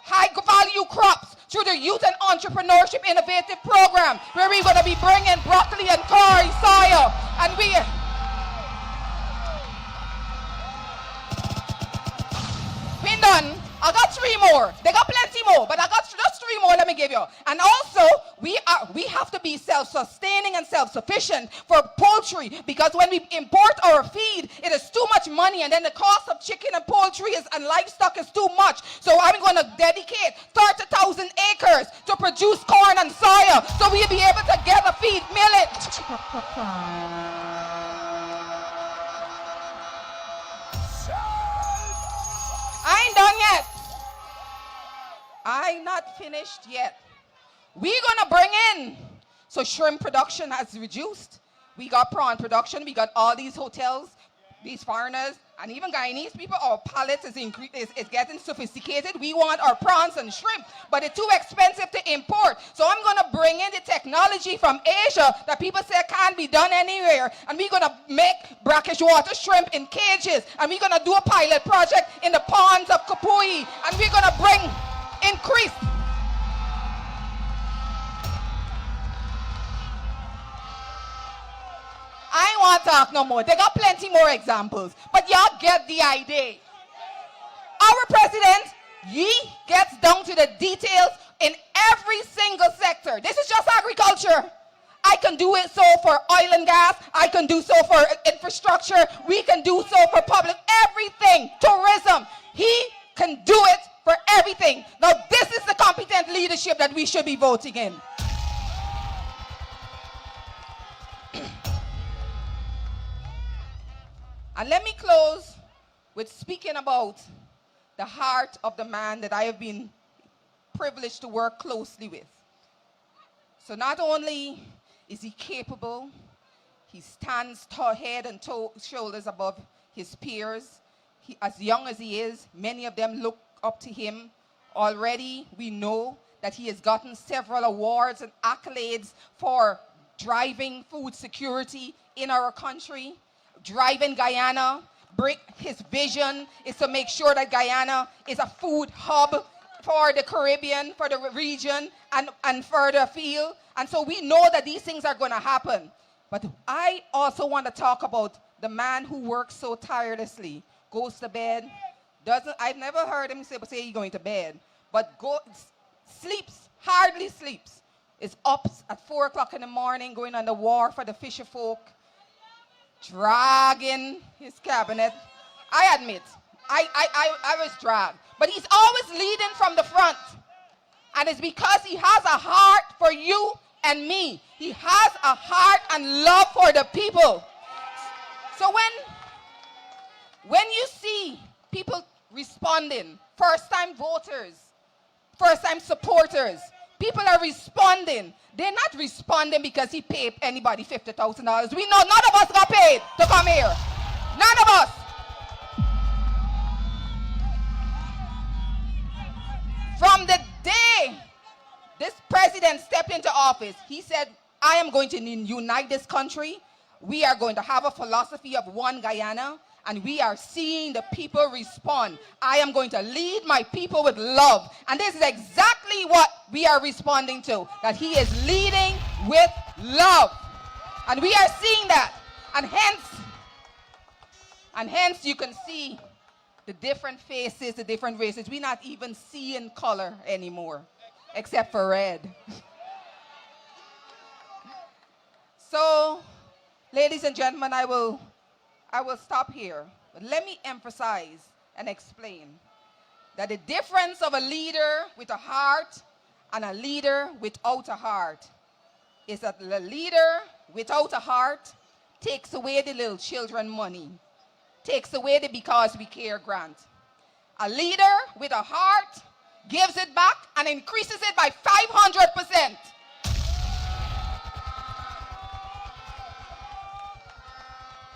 [SPEAKER 5] high-value crops through the Youth and Entrepreneurship Innovative Program, where we're going to be bringing broccoli and curry soya, and more. They got plenty more, but I got just 3 more. Let me give you. And also, we have to be self-sustaining and self-sufficient for poultry, because when we import our feed, it is too much money, and then the cost of chicken and poultry and livestock is too much. So I'm going to dedicate 30,000 acres to produce corn and soya, so we'll be able to get a feed millet. I ain't done yet. I'm not finished yet. We're gonna bring in, so shrimp production has reduced. We got prawn production. We got all these hotels, these foreigners, and even Guyanese people. Our palate is getting sophisticated. We want our prawns and shrimp, but it's too expensive to import. So I'm gonna bring in the technology from Asia that people say can't be done anywhere, and we're gonna make brackish water shrimp in cages, and we're gonna do a pilot project in the ponds of Kapui, and we're gonna bring increase. I ain't want to talk no more. They got plenty more examples, but y'all get the idea. Our president, he gets down to the details in every single sector. This is just agriculture. I can do it so for oil and gas. I can do so for infrastructure. We can do so for public, everything, tourism. He can do it for everything. Now, this is the competent leadership that we should be voting in. And let me close with speaking about the heart of the man that I have been privileged to work closely with. So not only is he capable, he stands head and shoulders above his peers. As young as he is, many of them look up to him. Already, we know that he has gotten several awards and accolades for driving food security in our country. Driving Guyana, his vision is to make sure that Guyana is a food hub for the Caribbean, for the region, and further afield. And so we know that these things are going to happen. But I also want to talk about the man who works so tirelessly, goes to bed, I've never heard him say he's going to bed, but sleeps, hardly sleeps, is up at 4 o'clock in the morning, going on the wharf for the fisher folk, dragging his cabinet. I admit, I was dragged. But he's always leading from the front. And it's because he has a heart for you and me. He has a heart and love for the people. So when you see people responding, first-time voters, first-time supporters, people are responding. They're not responding because he paid anybody $50,000. We know none of us got paid to come here. None of us. From the day this president stepped into office, he said, I am going to unite this country. We are going to have a philosophy of one Guyana, and we are seeing the people respond. I am going to lead my people with love. And this is exactly what we are responding to, that he is leading with love. And we are seeing that. And hence you can see the different faces, the different races. We're not even seeing color anymore, except for red. So, ladies and gentlemen, I will stop here. But let me emphasize and explain that the difference of a leader with a heart and a leader without a heart is that the leader without a heart takes away the little children money, takes away the Because We Care grant. A leader with a heart gives it back and increases it by 500%.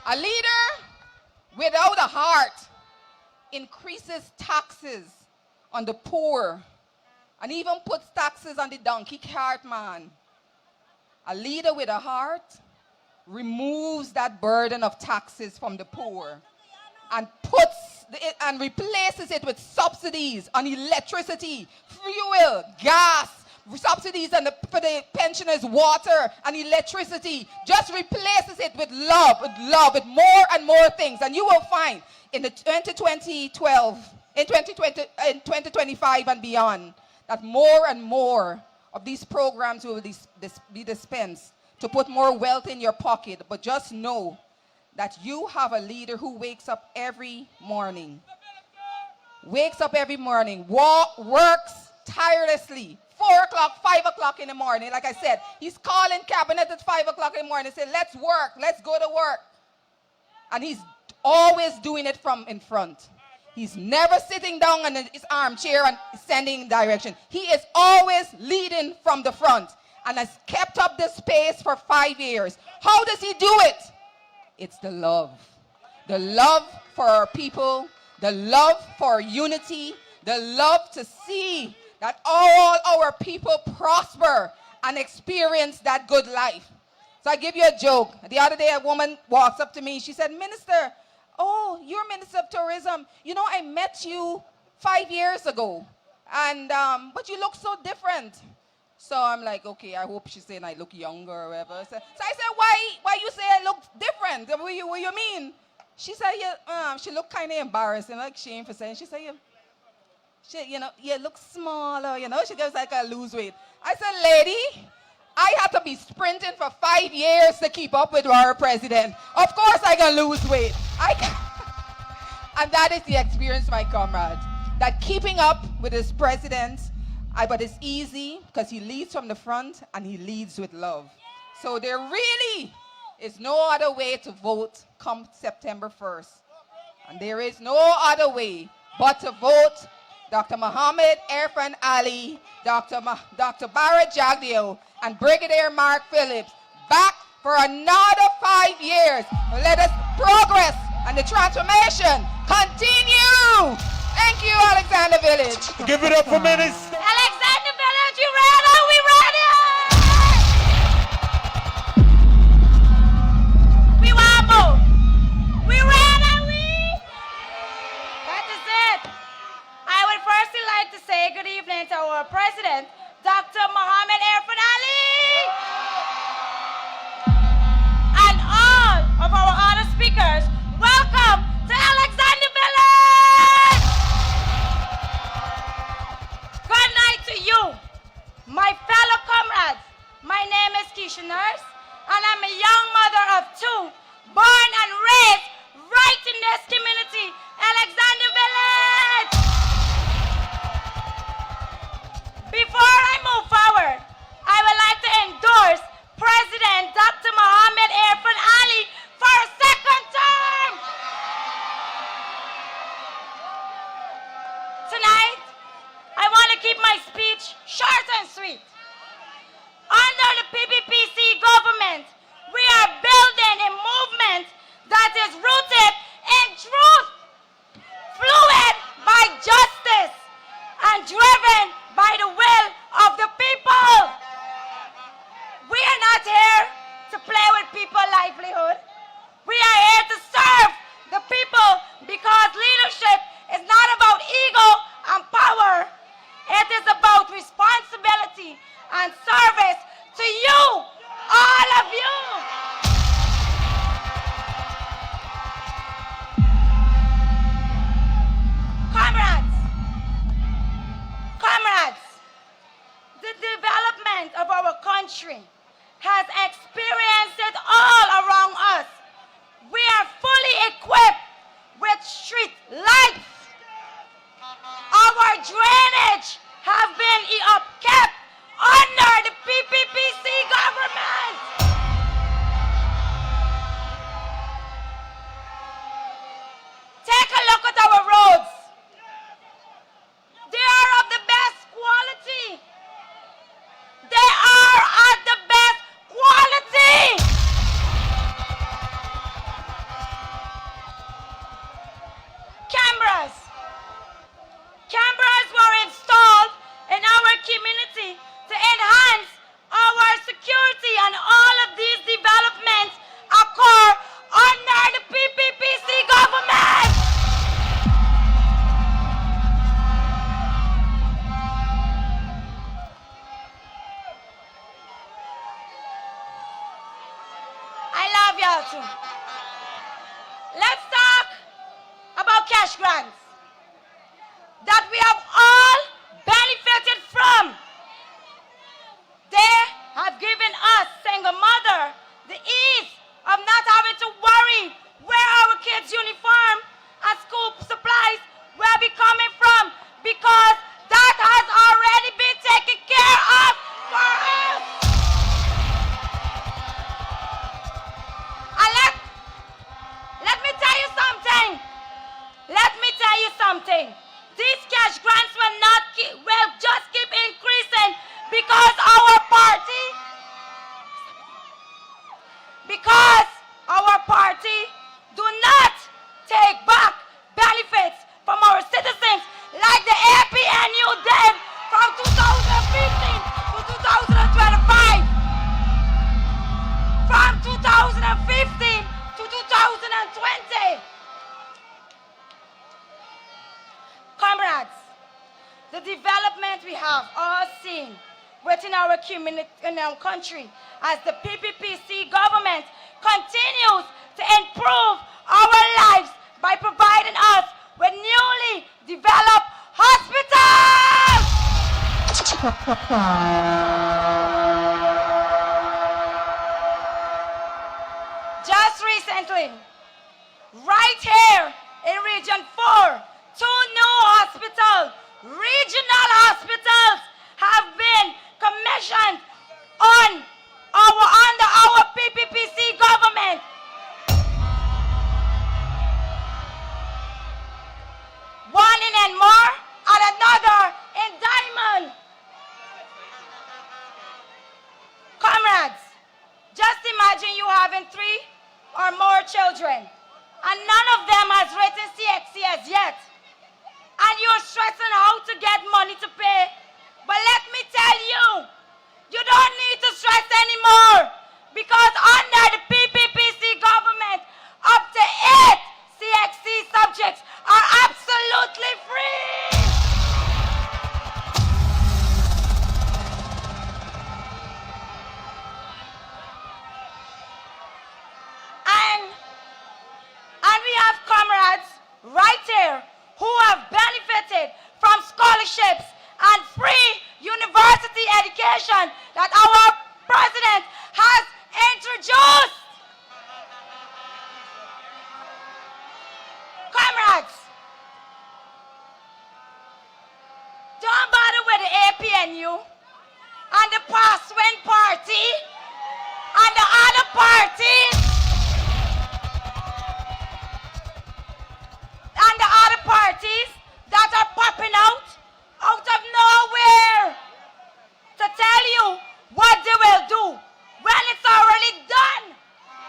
[SPEAKER 5] A leader without a heart increases taxes on the poor and even puts taxes on the donkey cart man. A leader with a heart removes that burden of taxes from the poor and replaces it with subsidies on electricity, fuel, gas, subsidies for the pensioners, water and electricity. Just replaces it with love, with more and more things. And you will find in the 2012 in 2025 and beyond, that more and more of these programs will be dispensed to put more wealth in your pocket. But just know that you have a leader who wakes up every morning, works tirelessly, 4 o'clock, 5 o'clock in the morning. Like I said, he's calling cabinet at 5 o'clock in the morning, say, let's work, let's go to work. And he's always doing it from in front. He's never sitting down in his armchair and sending direction. He is always leading from the front and has kept up this pace for 5 years. How does he do it? It's the love. The love for our people, the love for unity, the love to see that all our people prosper and experience that good life. So I give you a joke. The other day a woman walks up to me. She said, Minister, oh, you're Minister of Tourism. You know, I met you 5 years ago, and but you look so different. So I'm like, okay, I hope she's saying I look younger or whatever. So I said, why you say I look different? What you mean? She said, yeah, she looked kind of embarrassed and like shame for saying. She said, you look smaller, She goes like, I lose weight. I said, lady, I had to be sprinting for 5 years to keep up with our president. Of course I can lose weight. And that is the experience, my comrades. That keeping up with his president, but it's easy because he leads from the front and he leads with love. So there really is no other way to vote come September 1st. And there is no other way but to vote Dr. Mohammed Irfaan Ali, Dr. Barrett Jagdeo, and Brigadier Mark Phillips back for another 5 years. Let us progress and the transformation continue. Thank you, Alexander Village.
[SPEAKER 4] Give it up for Minister.
[SPEAKER 6] Alexander Village, you ready? Are we ready? We want more. We ready? That is it. I would firstly like to say good evening to our President, Dr. Mohammed Irfaan Ali, and all of our honor speakers. Welcome to Alexander Village. Good night to you, my fellow comrades. My name is Keisha Nurse, and I'm a young mother of two, born and raised right in this community, Alexander Village. Before I move forward, I would like to endorse President Dr. Mohammed Irfaan Ali for a second term. Tonight, I want to keep my speech short and sweet. Under the PPPC government, we are building a movement that is rooted in truth, fluid by justice, and driven by the will of the people. We are not here to play with people's livelihood. We are here to serve the people because leadership is not about ego and power. It is about responsibility and service to you, all of you. Comrades, the development of our country has experienced it all around us. We are fully equipped with street lights. Our drainage have been upkept under the PPPC government. Take a look at our roads. They are of the best quality. They are at the best quality. Cameras were installed in our community to enhance our security, and all of these developments occur under the PPPC government. I love y'all too. Let's talk about cash grants. that we have all benefited from. They have given us, single mother, the ease of not having to worry where our kids' uniform and school supplies will be coming from, because that has already been taken care of for us. And let me tell you something. Let me tell you something. These cash grants will just keep increasing because our party do not take back benefits from our citizens like the APNU did from 2015 to 2025. From 2015 to 2020. Comrades, the development we have all seen within our community, in our country, as the PPPC government continues to improve our lives by providing us with newly developed hospitals. Just recently, right here in Region 4, 2 new hospitals, regional hospitals, have been commissioned under our PPPC government. One in Enmore and another in Diamond. Comrades, just imagine you having 3 or more children, and none of them has written CXC as yet. And you're stressing how to get money to pay. But let me tell you, you don't need to stress anymore, because under the PPPC government, up to 8 CXC subjects are absolutely free. And we have comrades right here who have benefited from scholarships and free university education that our president has introduced. Comrades, don't bother with the APNU and the Passwin party and the other parties that are popping out of nowhere to tell you what they will do when it's already done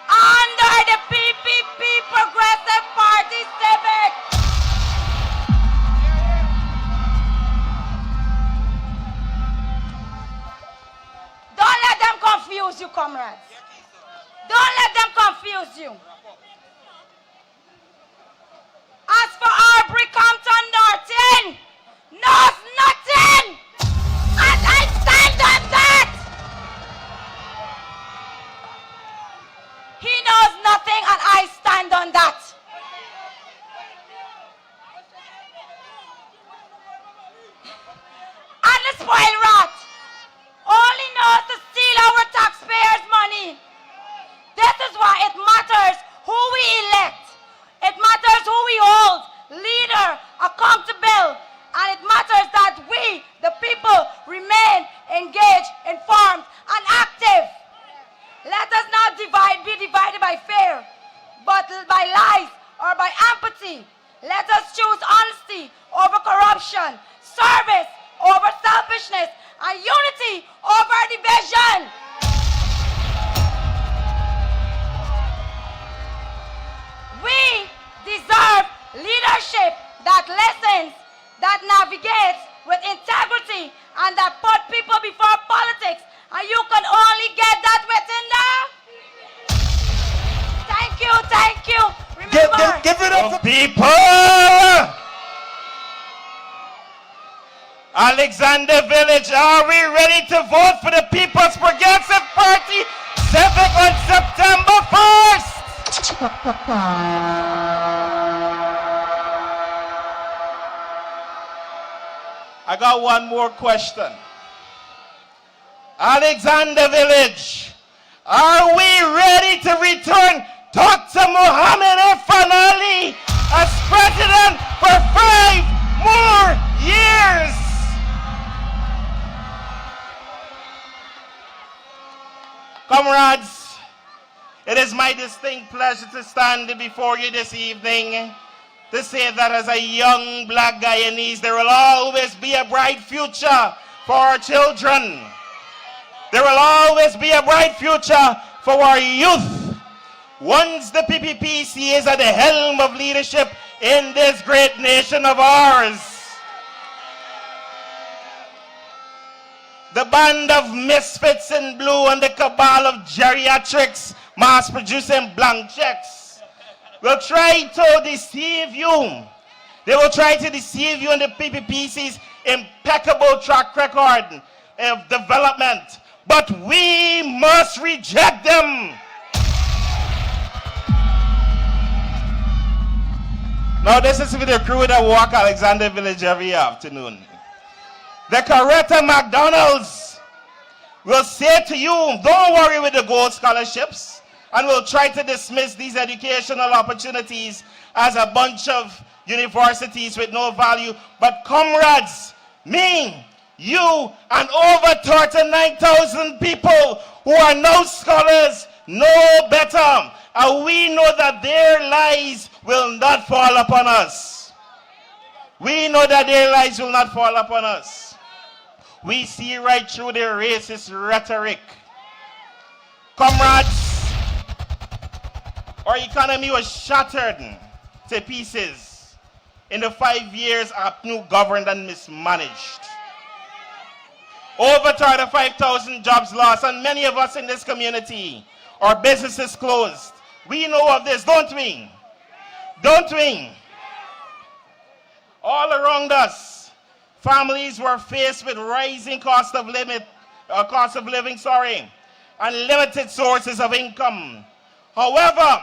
[SPEAKER 6] under the PPP Progressive Party Civic. Don't let them confuse you, comrades. Don't let them confuse you. As for Aubrey Compton Norton, knows nothing, and I stand on that. He knows nothing, and I stand on that. And the spoil rat only knows to steal our taxpayers' money. This is why it matters who we elect. It matters who we hold leader accountable, and it matters that we, the people, remain engaged, informed, and active. Let us not be divided by fear, but by lies or by empathy. Let us choose honesty over corruption, service over selfishness, and unity over division. We deserve leadership that listens, that navigates with integrity, and that put people before politics. And you can only get that within the... Thank you, thank you. Remember,
[SPEAKER 4] Give it up for
[SPEAKER 3] People! Alexander Village, are we ready to vote for the People's Progressive Party 7th on September 1st?
[SPEAKER 7] got one more question. Alexander Village, are we ready to return Dr. Mohammed Irfan Ali as president for 5 more years? Comrades, it is my distinct pleasure to stand before you this evening to say that as a young black Guyanese, there will always be a bright future for our children. There will always be a bright future for our youth. Once the PPPC is at the helm of leadership in this great nation of ours. The band of misfits in blue and the cabal of geriatrics mass-producing blank checks will try to deceive you. They will try to deceive you in the PPPC's impeccable track record of development. But we must reject them. Now this is for the crew that walk Alexander Village every afternoon. The Coretta McDonald's will say to you, don't worry with the gold scholarships, and will try to dismiss these educational opportunities as a bunch of universities with no value. But comrades, me, you, and over 39,000 people who are now scholars know better. And we know that their lies will not fall upon us. We know that their lies will not fall upon us. We see right through their racist rhetoric. Comrades, our economy was shattered to pieces in the 5 years APNU governed and mismanaged. Over 35,000 jobs lost, and many of us in this community, our businesses closed. We know of this, don't we? Don't we? All around us, families were faced with rising cost of living, and limited sources of income. However,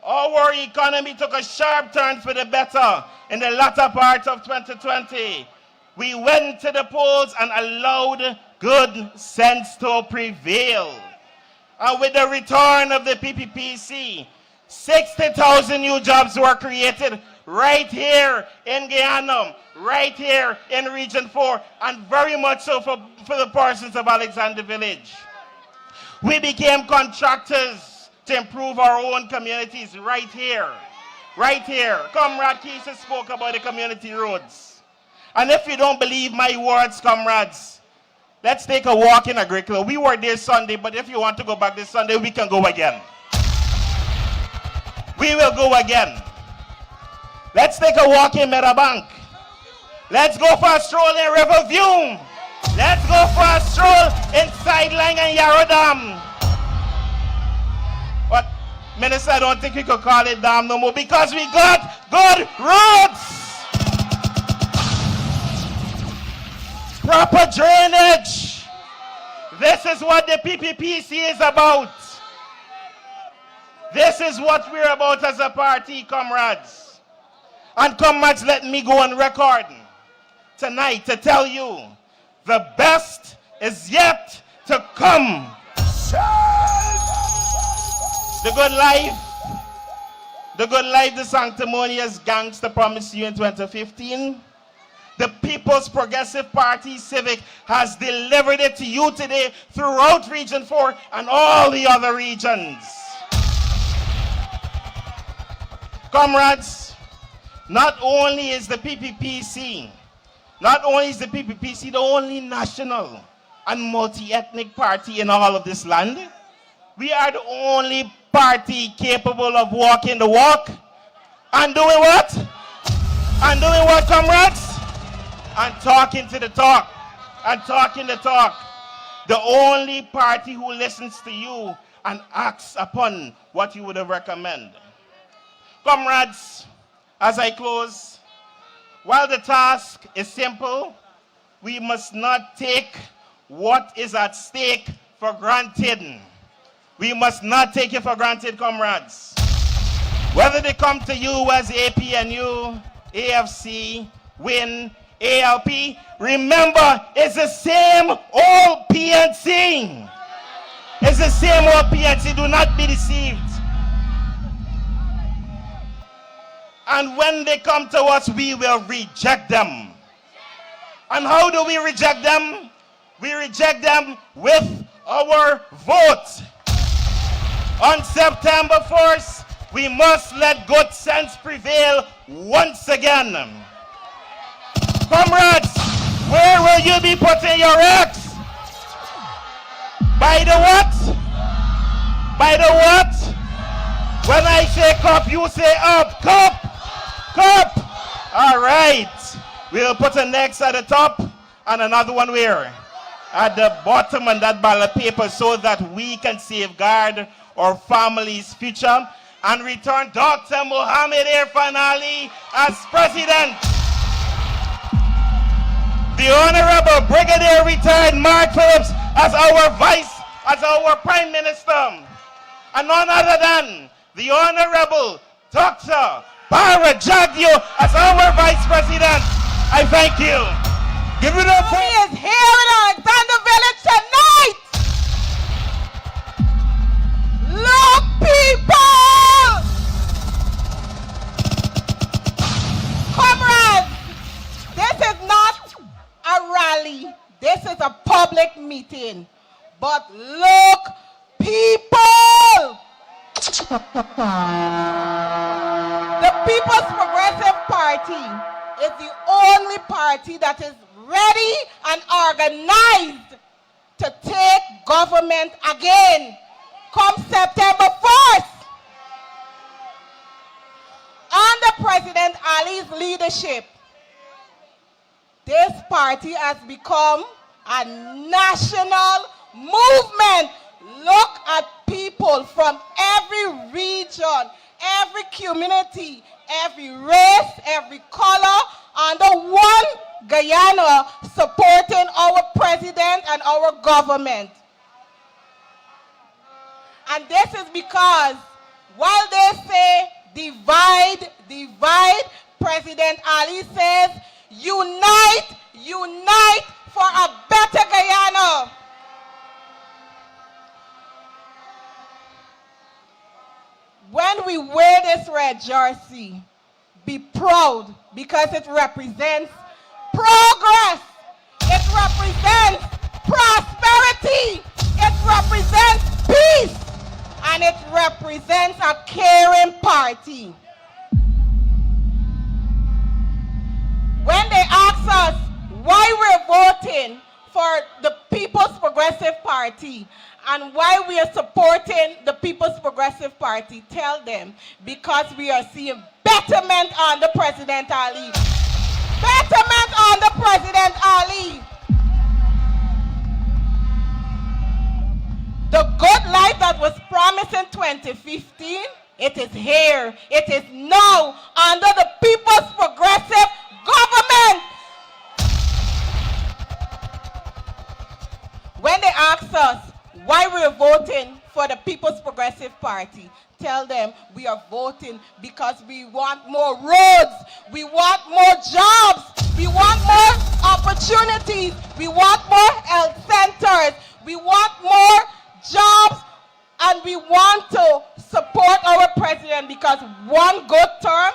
[SPEAKER 7] our economy took a sharp turn for the better in the latter part of 2020. We went to the polls and allowed good sense to prevail. And with the return of the PPPC, 60,000 new jobs were created right here in Guyana, right here in Region 4, and very much so for the persons of Alexander Village. We became contractors to improve our own communities right here. Right here. Comrade Keisha spoke about the community roads. And if you don't believe my words, comrades, let's take a walk in Agricola. We were there Sunday, but if you want to go back this Sunday, we can go again. We will go again. Let's take a walk in Meadowbank. Let's go for a stroll in Riverview. Let's go for a stroll in Sideline and Yarrow Dam. But, Minister, I don't think we could call it dam no more because we got good roads. Proper drainage. This is what the PPPC is about. This is what we're about as a party, comrades. And comrades, let me go on record tonight to tell you the best is yet to come. The good life, the sanctimonious gangster promised you in 2015. The People's Progressive Party Civic has delivered it to you today throughout Region 4 and all the other regions. Comrades, not only is the PPPC the only national and multi-ethnic party in all of this land, we are the only party capable of walking the walk and doing what? And doing what, comrades? And talking to the talk. And talking the talk. The only party who listens to you and acts upon what you would have recommended. Comrades, as I close, while the task is simple, we must not take what is at stake for granted. We must not take it for granted, comrades. Whether they come to you as APNU, AFC, WIN, ALP, remember, it's the same old PNC. It's the same old PNC. Do not be deceived. And when they come to us, we will reject them. And how do we reject them? We reject them with our vote. On September 1st, we must let good sense prevail once again. Comrades, where will you be putting your X? By the what? By the what? When I say cup, you say up. Cup! Cup! All right. We'll put an X at the top and another one where? At the bottom on that ballot paper so that we can safeguard our family's future and return Dr. Mohammed Irfan Ali as president. The Honorable Brigadier Retired Mark Phillips as our Prime Minister. And none other than the Honorable Dr. Bara Jagdeo as our Vice President. I thank you.
[SPEAKER 4] Give it up for...
[SPEAKER 5] He is here in Alexander Village tonight. Look, people! Comrades, this is not a rally. This is a public meeting. But look, people! The People's Progressive Party is the only party that is ready and organized to take government again come September 1st. Under President Ali's leadership, this party has become a national movement. Look at people from every region, every community, every race, every color, under one Guyana supporting our president and our government. And this is because while they say divide, divide, President Ali says unite, unite for a better Guyana. When we wear this red jersey, be proud because it represents progress. It represents prosperity. It represents peace. And it represents a caring party. When they ask us why we're voting for the People's Progressive Party and why we are supporting the People's Progressive Party, tell them because we are seeing betterment under President Ali. Betterment under President Ali. The good life that was promised in 2015, it is here. It is now under the People's Progressive Government. When they ask us why we're voting for the People's Progressive Party, tell them we are voting because we want more roads, we want more jobs, we want more opportunities, we want more health centers, we want more jobs, and we want to support our president because one good term,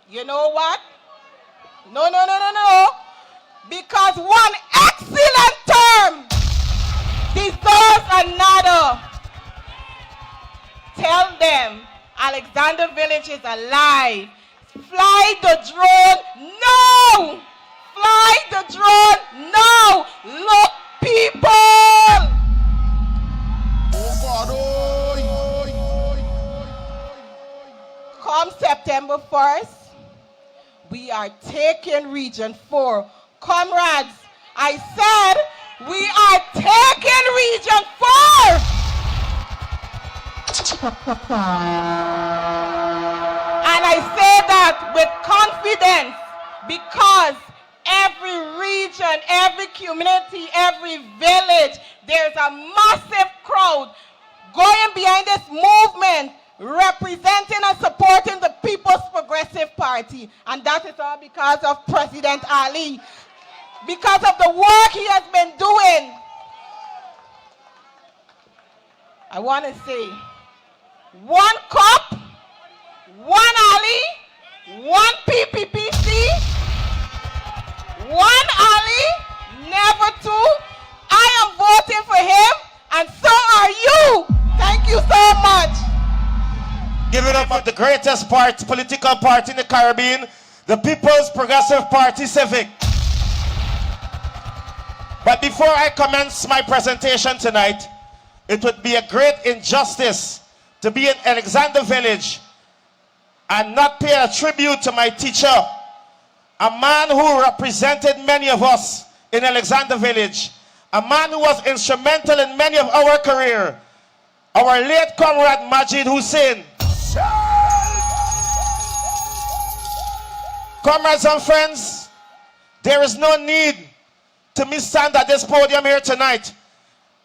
[SPEAKER 5] you know what? No. Because one excellent term deserves another. Tell them Alexander Village is alive. Fly the drone, no! Fly the drone, no! Look, people! Come September 1st, we are taking Region 4. Comrades, I said we are taking Region 4! And I say that with confidence because every region, every community, every village, there's a massive crowd going behind this movement, representing and supporting the People's Progressive Party. And that is all because of President Ali. because of the work he has been doing. I want to say, one cup, one alley, one PPPC, one alley, never two. I am voting for him, and so are you. Thank you so much.
[SPEAKER 7] Give it up for the greatest political party in the Caribbean, the People's Progressive Party Civic. But before I commence my presentation tonight, it would be a great injustice to be in Alexander Village and not pay a tribute to my teacher, a man who represented many of us in Alexander Village, a man who was instrumental in many of our career, our late comrade Majid Hussein. Comrades and friends, there is no need to me stand at this podium here tonight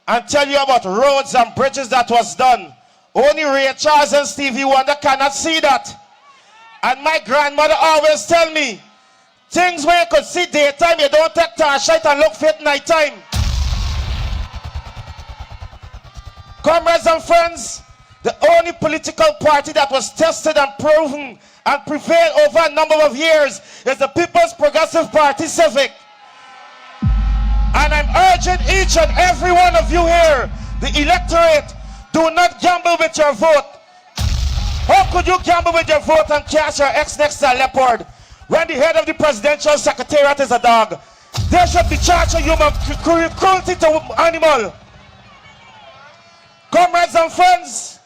[SPEAKER 7] and tell you about roads and bridges that was done. Only Ray Charles and Stevie Wonder cannot see that. And my grandmother always tell me, things where you could see daytime, you don't take torchlight and look fit nighttime. Comrades and friends, the only political party that was tested and proven and prevailed over a number of years is the People's Progressive Party Civic. And I'm urging each and every one of you here, the electorate, do not gamble with your vote. How could you gamble with your vote and cast your ex next to a leopard when the head of the presidential secretariat is a dog? They should be charged with human cruelty to animal. Comrades and friends,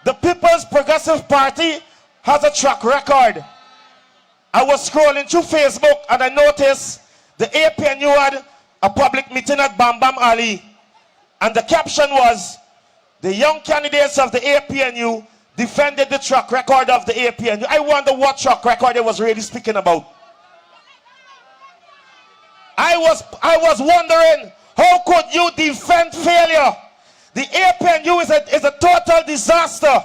[SPEAKER 7] the People's Progressive Party has a track record. I was scrolling through Facebook and I noticed the APNU had a public meeting at Bam Bam Alley, and the caption was, the young candidates of the APNU defended the track record of the APNU. I wonder what track record they was really speaking about. I was wondering, how could you defend failure? The APNU is a total disaster.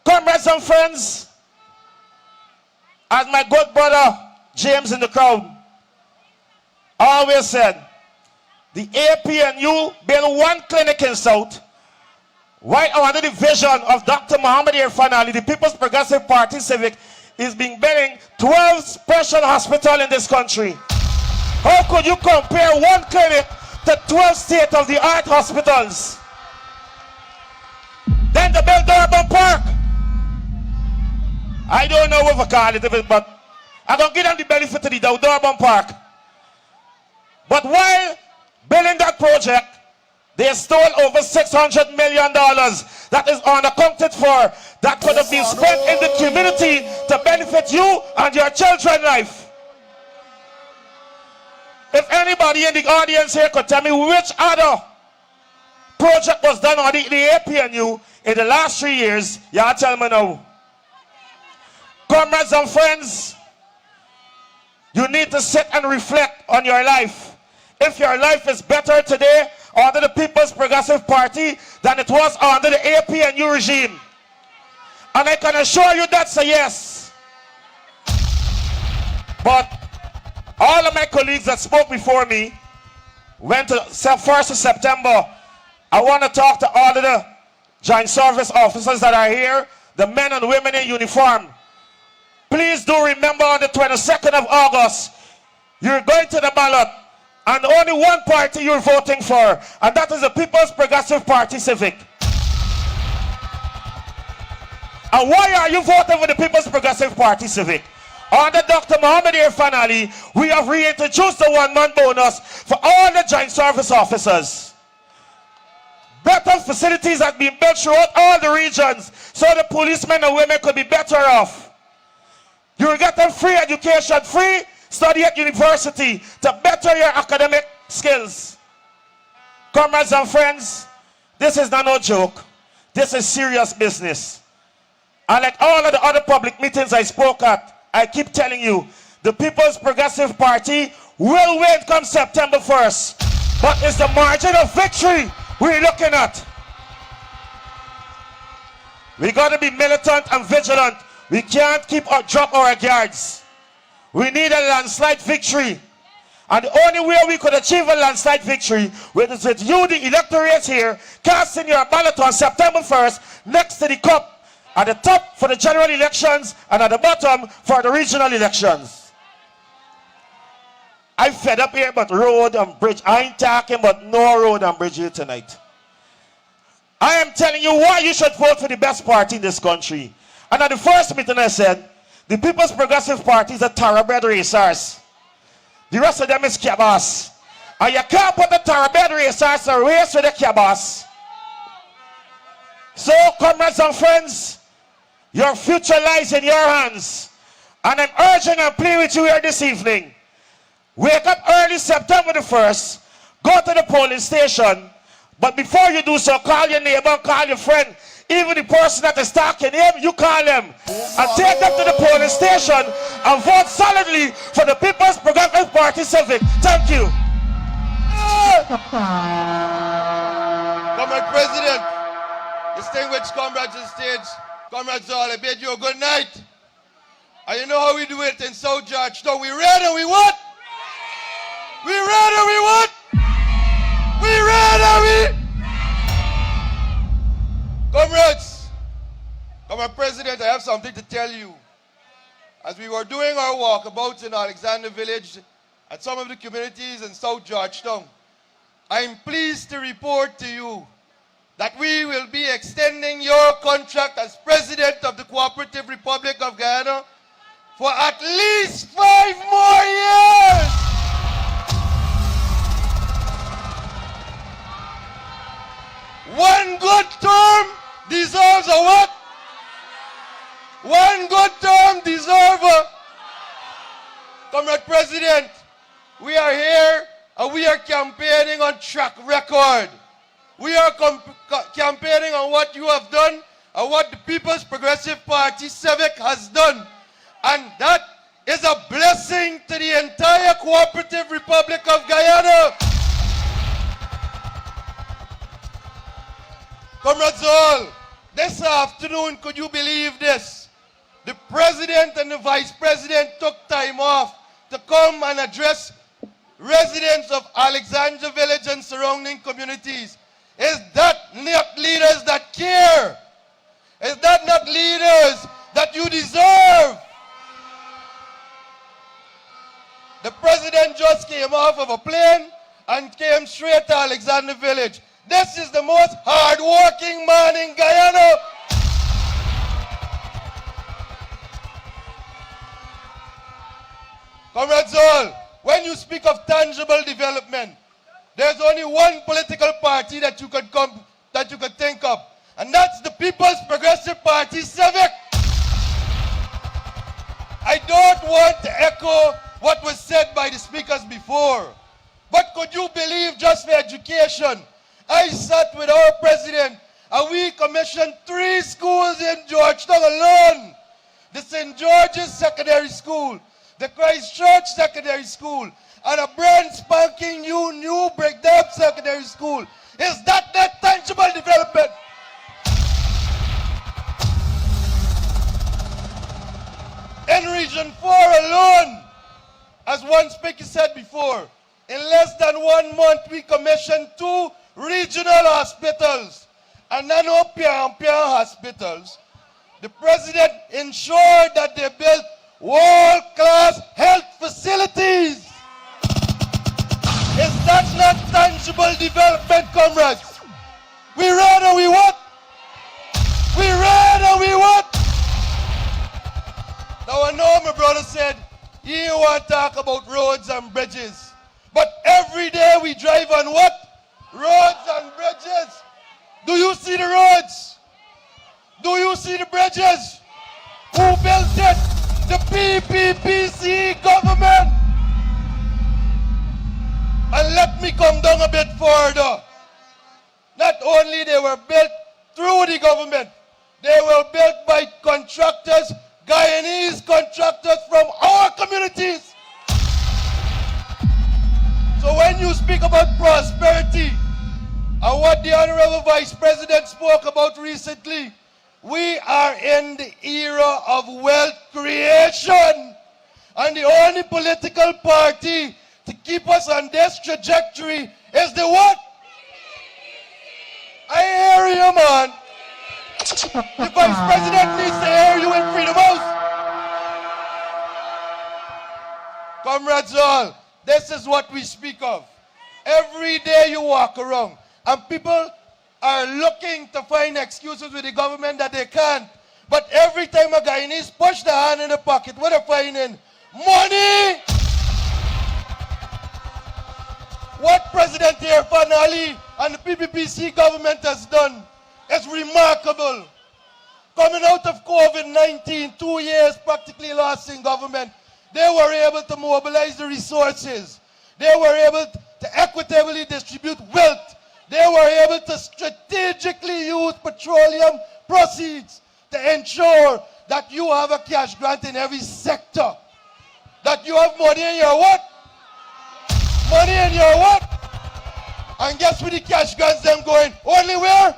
[SPEAKER 7] Comrades and friends, as my good brother James in the crowd always said, the APNU built one clinic in South, right under the vision of Dr. Muhammad Irfan Ali. The People's Progressive Party Civic is being building 12 special hospitals in this country. How could you compare one clinic to 12 state-of-the-art hospitals? Then they built Durban Park. I don't know what we call it, but I'm going to give them the benefit of the doubt, Durban Park. But while building that project, they stole over $600 million that is unaccounted for, that could have been spent in the community to benefit you and your children's life. If anybody in the audience here could tell me which other project was done on the APNU in the last 3 years, y'all tell me now. Comrades and friends, you need to sit and reflect on your life. If your life is better today under the People's Progressive Party than it was under the APNU regime, and I can assure you that's a yes. But all of my colleagues that spoke before me went to 1st of September. I want to talk to all of the joint service officers that are here, the men and women in uniform. Please do remember on the 22nd of August, you're going to the ballot, and only one party you're voting for, and that is the People's Progressive Party Civic. And why are you voting for the People's Progressive Party Civic? Under Dr. Muhammad Irfan Ali, we have reintroduced the one-man bonus for all the joint service officers. Better facilities have been built throughout all the regions so the policemen and women could be better off. You will get them free education, free study at university to better your academic skills. Comrades and friends, this is not no joke. This is serious business. And like all of the other public meetings I spoke at, I keep telling you, the People's Progressive Party will win come September 1st. But it's the margin of victory we're looking at. We got to be militant and vigilant. We can't drop our guards. We need a landslide victory.
[SPEAKER 4] And the only way we could achieve a landslide victory was with you, the electorate here, casting your ballot on September 1st next to the cup, at the top for the general elections and at the bottom for the regional elections. I'm fed up here about road and bridge. I ain't talking about no road and bridge here tonight. I am telling you why you should vote for the best party in this country. And at the first meeting I said, the People's Progressive Party is a thoroughbred racehorse. The rest of them is cabas. And you can't put the thoroughbred racehorse and race with the cabas. So, comrades and friends, your future lies in your hands. And I'm urging and pleading with you here this evening. Wake up early September the 1st, go to the polling station, but before you do so, call your neighbor, call your friend. Even the person that is talking him, you call him. And take them to the polling station and vote solidly for the People's Progressive Party Civic. Thank you.
[SPEAKER 2] Comrade President, distinguished comrades on stage, comrades all, I bid you a good night. And you know how we do it in South Georgetown. We ready and we what? We ready and we what? We ready and we... Comrades, Comrade President, I have something to tell you. As we were doing our walkabouts in Alexander Village and some of the communities in South Georgetown, I'm pleased to report to you that we will be extending your contract as President of the Cooperative Republic of Guyana for at least 5 more years. One good term deserves a what? One good term deserves a... Comrade President, we are here and we are campaigning on track record. We are campaigning on what you have done and what the People's Progressive Party Civic has done. And that is a blessing to the entire Cooperative Republic of Guyana. Comrades all, this afternoon, could you believe this? The President and the Vice President took time off to come and address residents of Alexandra Village and surrounding communities. Is that not leaders that care? Is that not leaders that you deserve? The President just came off of a plane and came straight to Alexander Village. This is the most hard-working man in Guyana. Comrades all, when you speak of tangible development, there's only one political party that you could think of, and that's the People's Progressive Party Civic. I don't want to echo what was said by the speakers before, but could you believe, just for education, I sat with our president and we commissioned 3 schools in Georgetown alone. The St. George's Secondary School, the Christ Church Secondary School, and a brand spanking new Breakdown Secondary School. Is that tangible development? In Region 4 alone, as one speaker said before, in less than 1 month we commissioned 2 regional hospitals and nano-pian hospitals. The President ensured that they built world-class health facilities. Is that not tangible development, comrades? We read or we what? We read or we what? Now I know my brother said he want to talk about roads and bridges, but every day we drive on what? Roads and bridges. Do you see the roads? Do you see the bridges? Who built it? The PPPC government. And let me come down a bit further. Not only they were built through the government, they were built by contractors, Guyanese contractors from our communities. So when you speak about prosperity, and what the Honorable Vice President spoke about recently, we are in the era of wealth creation. And the only political party to
[SPEAKER 8] keep us on this trajectory is the what? I hear you, man. The Vice President needs to hear you in Freedom House. Comrades all, this is what we speak of. Every day you walk around and people are looking to find excuses with the government that they can't. But every time a Guyanese push the hand in the pocket, what are they finding? Money! What President Irfan Ali and the PPPC government has done is remarkable. Coming out of COVID-19, 2 years practically lost in government, they were able to mobilize the resources. They were able to equitably distribute wealth. They were able to strategically use petroleum proceeds to ensure that you have a cash grant in every sector. That you have money in your what? Money in your what? And guess where the cash grants them going? Only where?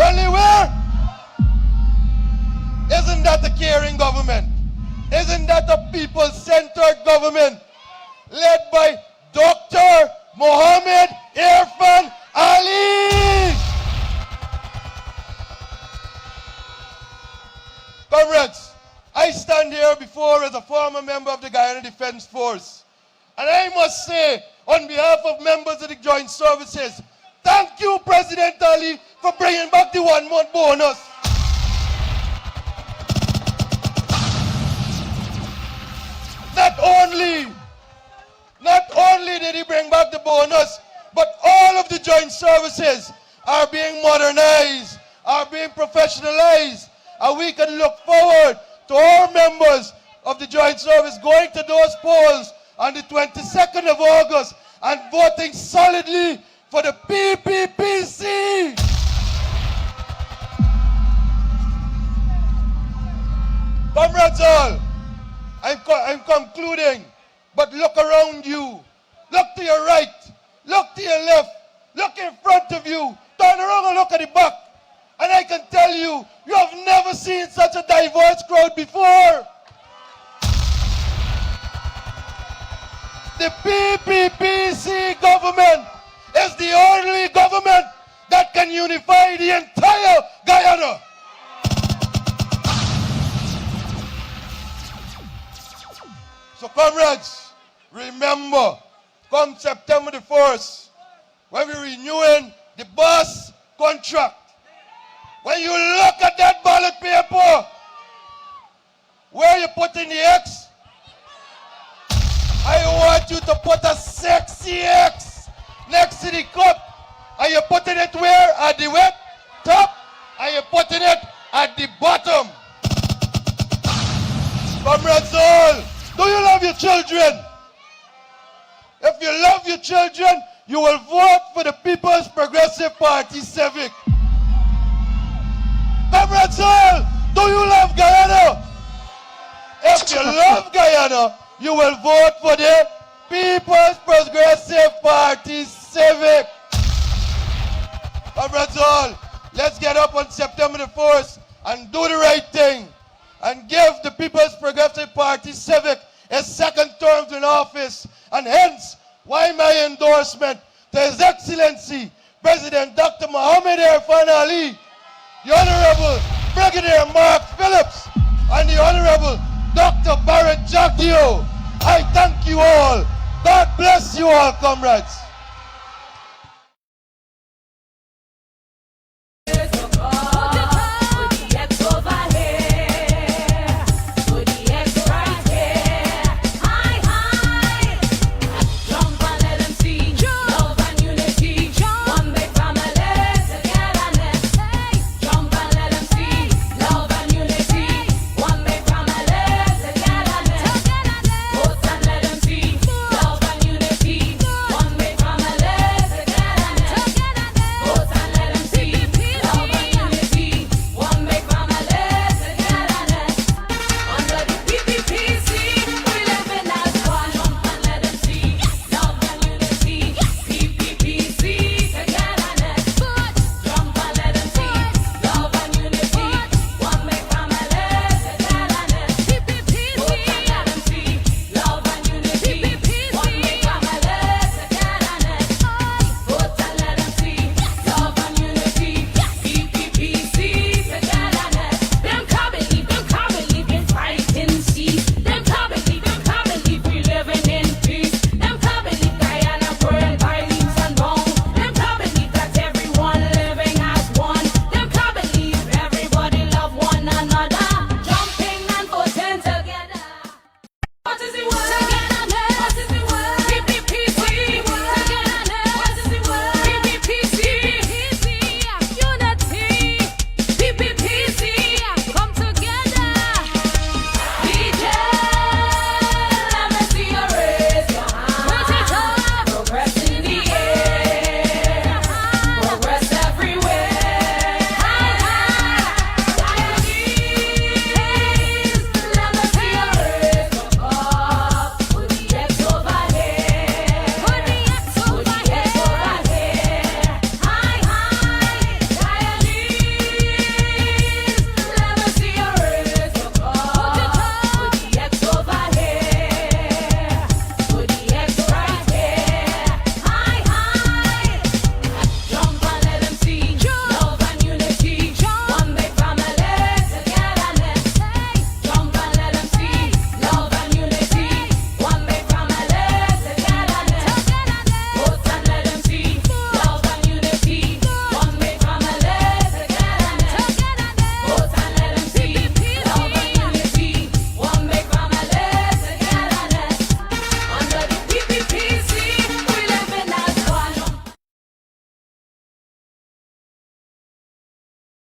[SPEAKER 8] Only where? Isn't that a caring government? Isn't that a people-centered government led by Dr. Mohammed Irfan Ali? Comrades, I stand here before as a former member of the Guyana Defense Force. And I must say, on behalf of members of the Joint Services, thank you, President Ali, for bringing back the 1 month bonus. Not only did he bring back the bonus, but all of the joint services are being modernized, are being professionalized, and we can look forward to our members of the joint service going to those polls on the 22nd of August and voting solidly for the PPPC. Comrades all, I'm concluding, but look around you. Look to your right, look to your left, look in front of you, turn around and look at the back. And I can tell you, you have never seen such a diverse crowd before. The PPPC government is the only government that can unify the entire Guyana. So comrades, remember, come September the 1st, when we're renewing the bus contract, when you look at that ballot paper, where you put in the X, I want you to put a sexy X next to the cup. Are you putting it where? At the wet top? Are you putting it at the bottom? Comrades all, do you love your children? If you love your children, you will vote for the People's Progressive Party Civic. Comrades all, do you love Guyana? If you love Guyana, you will vote for the People's Progressive Party Civic. Comrades all, let's get up on September the 1st and do the right thing and give the People's Progressive Party Civic a second term in office, and hence why my endorsement to His Excellency President Dr. Mohammed Irfan Ali, the Honorable Brigadier Mark Phillips, and the Honorable Dr. Barrett Jagdeo. I thank you all. God bless you all, comrades.